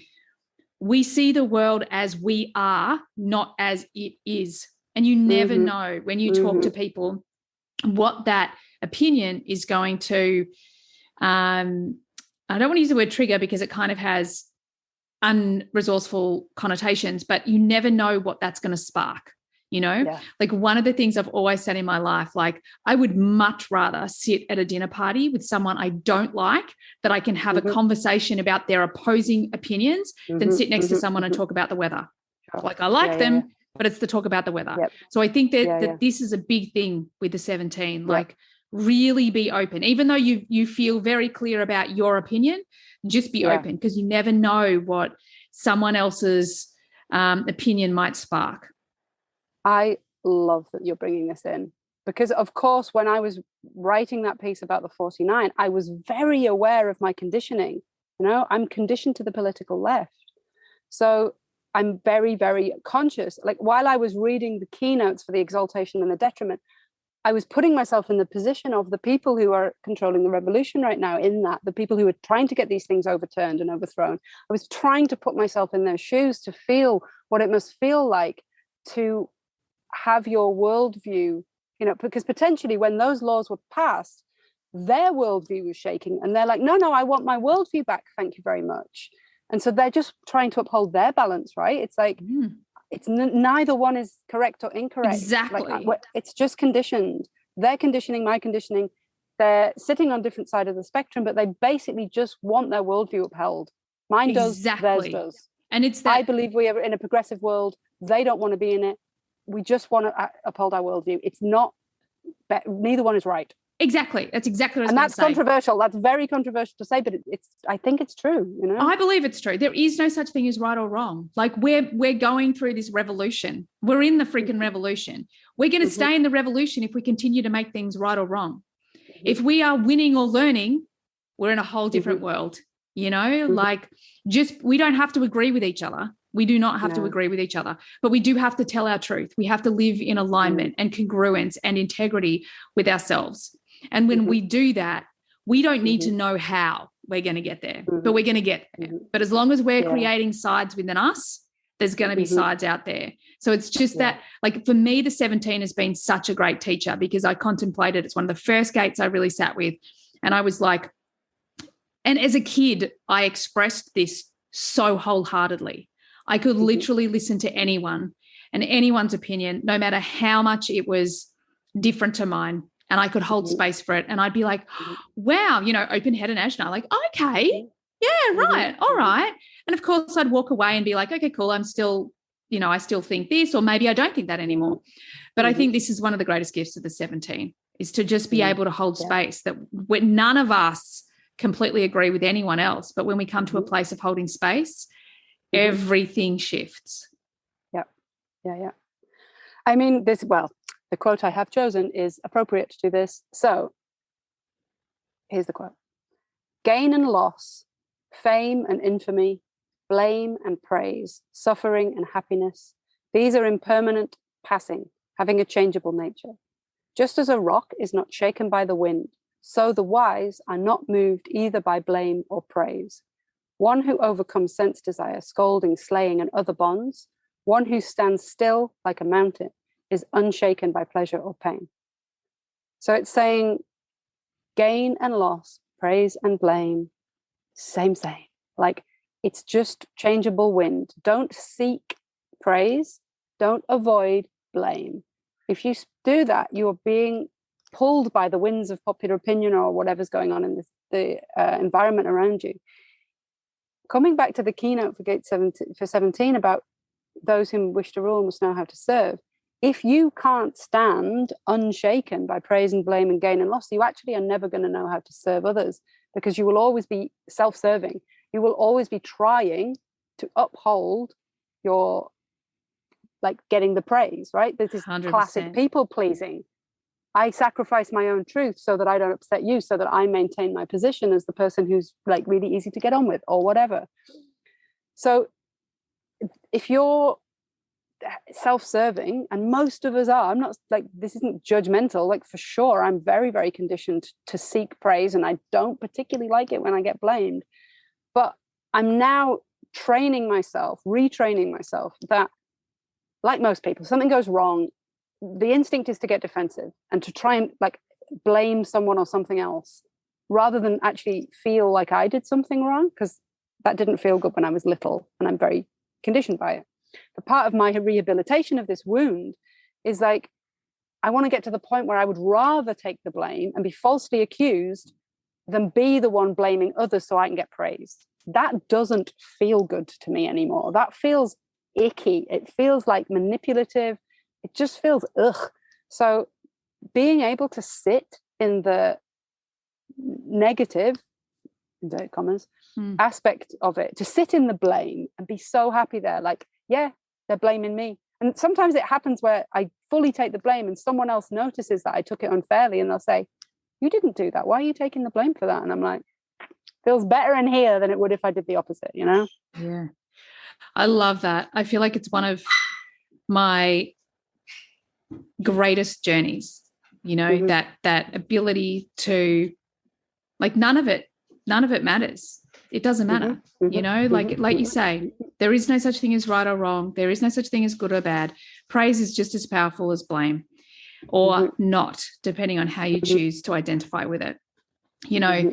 we see the world as we are, not as it is. And you never know when you talk to people what that opinion is going to, I don't want to use the word trigger because it kind of has unresourceful connotations, but you never know what that's going to spark. Like one of the things I've always said in my life, like I would much rather sit at a dinner party with someone I don't like, that I can have a conversation about their opposing opinions, than sit next to someone and talk about the weather. Like I like them, but it's the talk about the weather. So I think that this is a big thing with the 17, like really be open. Even though you feel very clear about your opinion, just be open, because you never know what someone else's opinion might spark. I love that you're bringing this in, because of course, when I was writing that piece about the 49, I was very aware of my conditioning. I'm conditioned to the political left. So I'm very, very conscious. Like while I was reading the keynotes for the exaltation and the detriment, I was putting myself in the position of the people who are controlling the revolution right now, the people who are trying to get these things overturned and overthrown. I was trying to put myself in their shoes to feel what it must feel like to have your worldview, because potentially when those laws were passed, their worldview was shaking, and they're like, no, I want my worldview back, thank you very much. And so they're just trying to uphold their balance, right? It's like it's neither one is correct or incorrect. Exactly. Like, it's just conditioned. Their conditioning, my conditioning, they're sitting on different sides of the spectrum, but they basically just want their worldview upheld. Mine does, theirs does. And it's that I believe we are in a progressive world. They don't want to be in it. We just want to uphold our worldview. It's not, neither one is right. Exactly. That's exactly what I was and going that's to say. Controversial. That's very controversial to say, but I think it's true. I believe it's true. There is no such thing as right or wrong. Like we're going through this revolution. We're in the freaking revolution. We're going to stay in the revolution if we continue to make things right or wrong. If we are winning or learning, we're in a whole different world. Like we don't have to agree with each other. We do not have to agree with each other, but we do have to tell our truth. We have to live in alignment and congruence and integrity with ourselves. And when we do that, we don't need to know how we're going to get there, but we're going to get there. But as long as we're creating sides within us, there's going to be sides out there. So it's just that, like for me, the 17 has been such a great teacher, because I contemplated, it's one of the first gates I really sat with. And I was like, and as a kid, I expressed this so wholeheartedly. I could literally listen to anyone and anyone's opinion, no matter how much it was different to mine, and I could hold space for it. And I'd be like, wow, open head and Ajna, like, okay, yeah, right, all right. And of course, I'd walk away and be like, okay, cool, I'm still, I still think this, or maybe I don't think that anymore. But I think this is one of the greatest gifts of the 17, is to just be able to hold space, that none of us completely agree with anyone else. But when we come to a place of holding space, everything shifts. Yeah. I mean, the quote I have chosen is appropriate to this. So here's the quote: gain and loss, fame and infamy, blame and praise, suffering and happiness, these are impermanent, passing, having a changeable nature. Just as a rock is not shaken by the wind, so the wise are not moved either by blame or praise. one who overcomes sense desire, scolding, slaying, and other bonds, one who stands still like a mountain, is unshaken by pleasure or pain. So it's saying gain and loss, praise and blame, same. Like, it's just changeable wind. Don't seek praise. Don't avoid blame. If you do that, you are being pulled by the winds of popular opinion or whatever's going on in the environment around you. Coming back to the keynote for Gate 17 about those who wish to rule must know how to serve. If you can't stand unshaken by praise and blame and gain and loss, you actually are never going to know how to serve others, because you will always be self-serving. You will always be trying to uphold your, like, getting the praise, right? This is 100%. Classic people pleasing. I sacrifice my own truth so that I don't upset you, so that I maintain my position as the person who's like really easy to get on with or whatever. So if you're self-serving, and most of us are, I'm not like, this isn't judgmental, like, for sure I'm very, very conditioned to seek praise, and I don't particularly like it when I get blamed, but I'm now retraining myself that, like most people, something goes wrong, the instinct is to get defensive and to try and like blame someone or something else, rather than actually feel like I did something wrong, because that didn't feel good when I was little, and I'm very conditioned by it. But part of my rehabilitation of this wound is like, I want to get to the point where I would rather take the blame and be falsely accused than be the one blaming others so I can get praised. That doesn't feel good to me anymore. That feels icky. It feels like manipulative. It just feels ugh. So being able to sit in the negative, inverted commas, aspect of it, to sit in the blame and be so happy there, like, yeah, they're blaming me. And sometimes it happens where I fully take the blame and someone else notices that I took it unfairly, and they'll say, you didn't do that. Why are you taking the blame for that? And I'm like, feels better in here than it would if I did the opposite, you know? Yeah. I love that. I feel like it's one of my greatest journeys, you know, that ability to, like, none of it matters. It doesn't matter, you know, like you say, there is no such thing as right or wrong. There is no such thing as good or bad. Praise is just as powerful as blame, or not, depending on how you choose to identify with it. You know,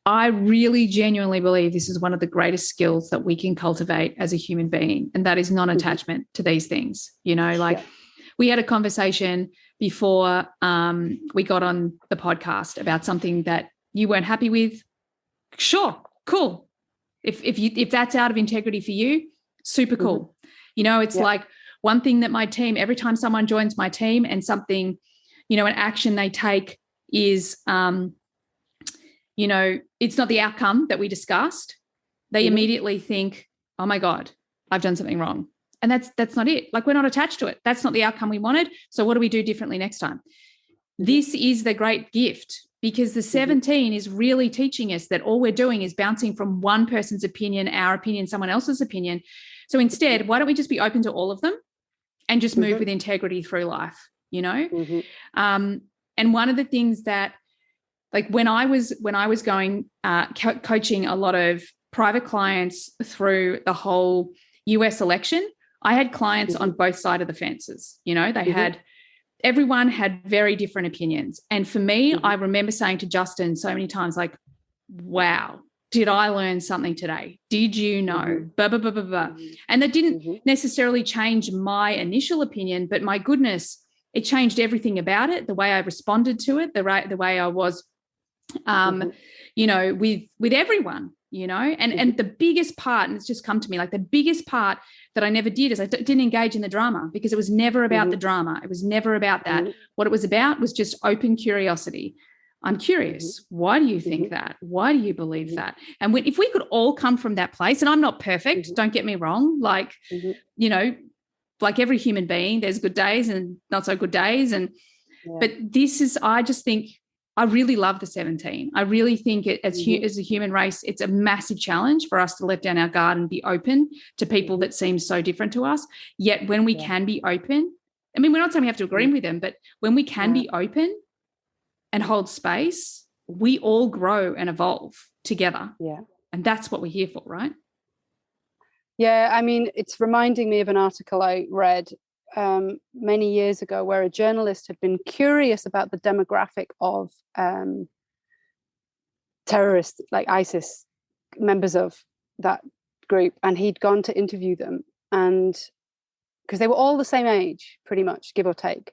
I really genuinely believe this is one of the greatest skills that we can cultivate as a human being, and that is non-attachment to these things. You know, like, we had a conversation before we got on the podcast about something that you weren't happy with. Sure, cool. If that's out of integrity for you, super cool. You know, it's like one thing that my team, every time someone joins my team and something, you know, an action they take is, you know, it's not the outcome that we discussed, they immediately think, oh my God, I've done something wrong. And that's not it. Like, we're not attached to it. That's not the outcome we wanted. So what do we do differently next time? This is the great gift, because the 17 is really teaching us that all we're doing is bouncing from one person's opinion, our opinion, someone else's opinion. So instead, why don't we just be open to all of them and just move with integrity through life, you know? And one of the things that, like, when I was going coaching a lot of private clients through the whole US election, I had clients on both sides of the fences. You know, they had, everyone had very different opinions. And for me, I remember saying to Justin so many times, like, wow, did I learn something today? Did you know? Blah, blah, blah, blah, blah. And that didn't necessarily change my initial opinion, but my goodness, it changed everything about it, the way I responded to it, the way I was, you know, with everyone, you know, and the biggest part, and it's just come to me, like, the biggest part that I never did is I didn't engage in the drama, because it was never about the drama. It was never about that. What it was about was just open curiosity. I'm curious. Why do you think that? Why do you believe that? And if we could all come from that place, and I'm not perfect, don't get me wrong, like, you know, like every human being, there's good days and not so good days. And, but this is, I just think, I really love the 17. I really think as a human race, it's a massive challenge for us to let down our guard and be open to people that seem so different to us. Yet when we can be open, I mean, we're not saying we have to agree with them, but when we can be open and hold space, we all grow and evolve together. And that's what we're here for, right? Yeah, I mean, it's reminding me of an article I read many years ago where a journalist had been curious about the demographic of terrorists, like ISIS, members of that group, and he'd gone to interview them, and because they were all the same age, pretty much, give or take.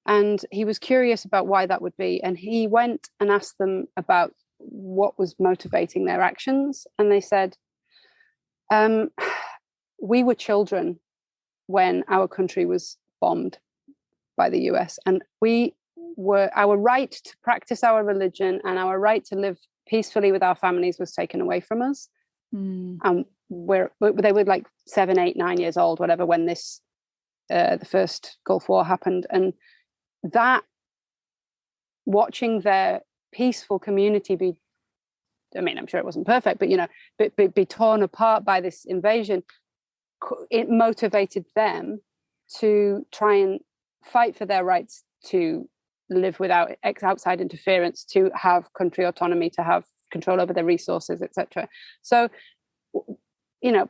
And he was curious about why that would be. And he went and asked them about what was motivating their actions. And they said, we were children when our country was bombed by the US. And our right to practice our religion and our right to live peacefully with our families was taken away from us. And they were like 7, 8, 9 years old, whatever, when this the first Gulf War happened. And that, watching their peaceful community be, I mean, I'm sure it wasn't perfect, but be torn apart by this invasion, it motivated them to try and fight for their rights to live without outside interference, to have country autonomy, to have control over their resources, etc. So,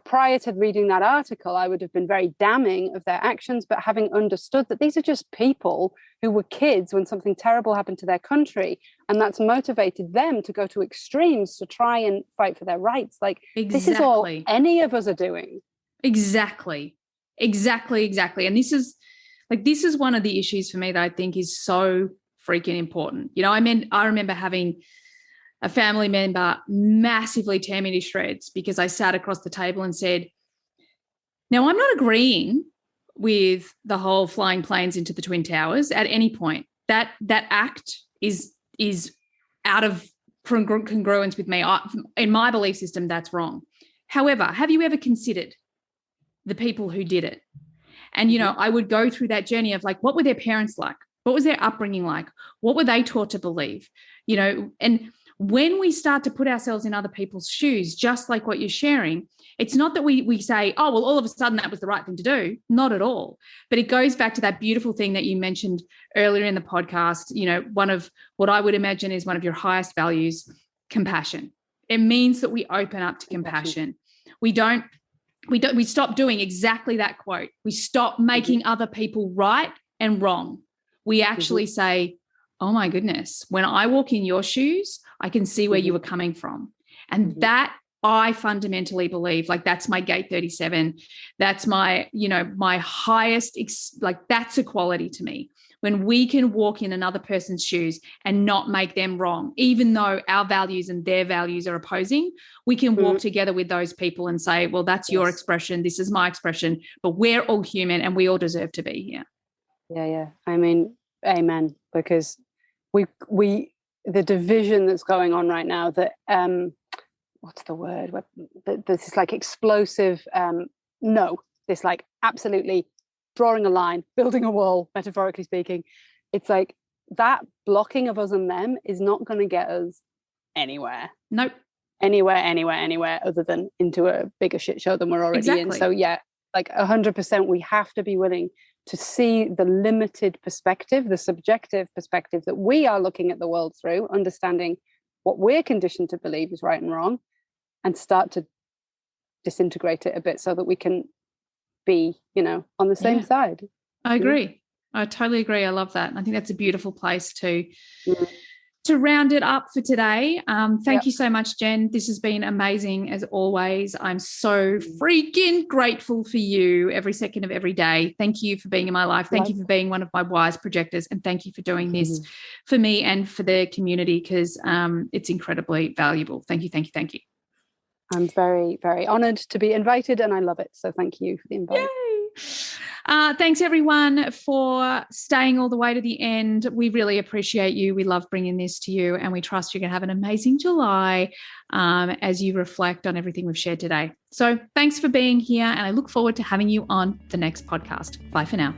prior to reading that article, I would have been very damning of their actions, but having understood that these are just people who were kids when something terrible happened to their country, and that's motivated them to go to extremes to try and fight for their rights. Like, This is all any of us are doing. Exactly. And this is one of the issues for me that I think is so freaking important. I remember having a family member massively tear me to shreds because I sat across the table and said, now I'm not agreeing with the whole flying planes into the Twin Towers at any point. That act is out of congruence with me. In my belief system, that's wrong. However, have you ever considered the people who did it? And, I would go through that journey of like, what were their parents like? What was their upbringing like? What were they taught to believe? And when we start to put ourselves in other people's shoes, just like what you're sharing, it's not that we say, oh, well, all of a sudden that was the right thing to do. Not at all. But it goes back to that beautiful thing that you mentioned earlier in the podcast, one of what I would imagine is one of your highest values, compassion. It means that we open up to compassion. We stop doing exactly that quote. We stop making other people right and wrong. We actually say, oh my goodness, when I walk in your shoes, I can see where you were coming from. And that I fundamentally believe, like, that's my gate 37. That's my, my highest, that's equality to me. When we can walk in another person's shoes and not make them wrong, even though our values and their values are opposing, we can walk together with those people and say, well, that's your expression. This is my expression, but we're all human and we all deserve to be here. Yeah. I mean, amen. Because the division that's going on right now, that what's the word? This is like explosive. This like absolutely drawing a line, building a wall, metaphorically speaking. It's like that blocking of us and them is not going to get us anywhere. Nope. Anywhere other than into a bigger shit show than we're already in. So yeah, like 100%, we have to be willing to see the limited perspective, the subjective perspective that we are looking at the world through, understanding what we're conditioned to believe is right and wrong, and start to disintegrate it a bit so that we can be, on the same side. I agree. I totally agree. I love that. I think that's a beautiful place to round it up for today. Thank you so much, Jen. This has been amazing as always. I'm so freaking grateful for you every second of every day. Thank you for being in my life. Thank you for being one of my wise projectors. And thank you for doing this for me and for the community, because it's incredibly valuable. Thank you. I'm very, very honoured to be invited, and I love it. So thank you for the invite. Yay. Thanks, everyone, for staying all the way to the end. We really appreciate you. We love bringing this to you, and we trust you're going to have an amazing July as you reflect on everything we've shared today. So thanks for being here, and I look forward to having you on the next podcast. Bye for now.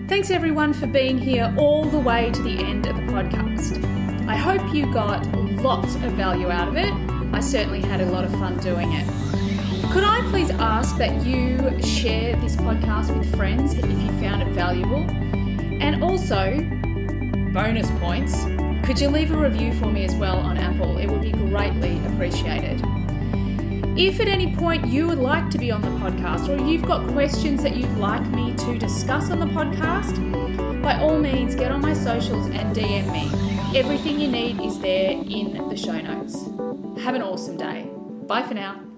Thanks, everyone, for being here all the way to the end of the podcast. I hope you got lots of value out of it. I certainly had a lot of fun doing it. Could I please ask that you share this podcast with friends if you found it valuable? And also, bonus points, Could you leave a review for me as well on Apple? It would be greatly appreciated. If at any point you would like to be on the podcast, or you've got questions that you'd like me to discuss on the podcast, by all means get on my socials and DM me. Everything you need is there in the show notes. Have an awesome day. Bye for now.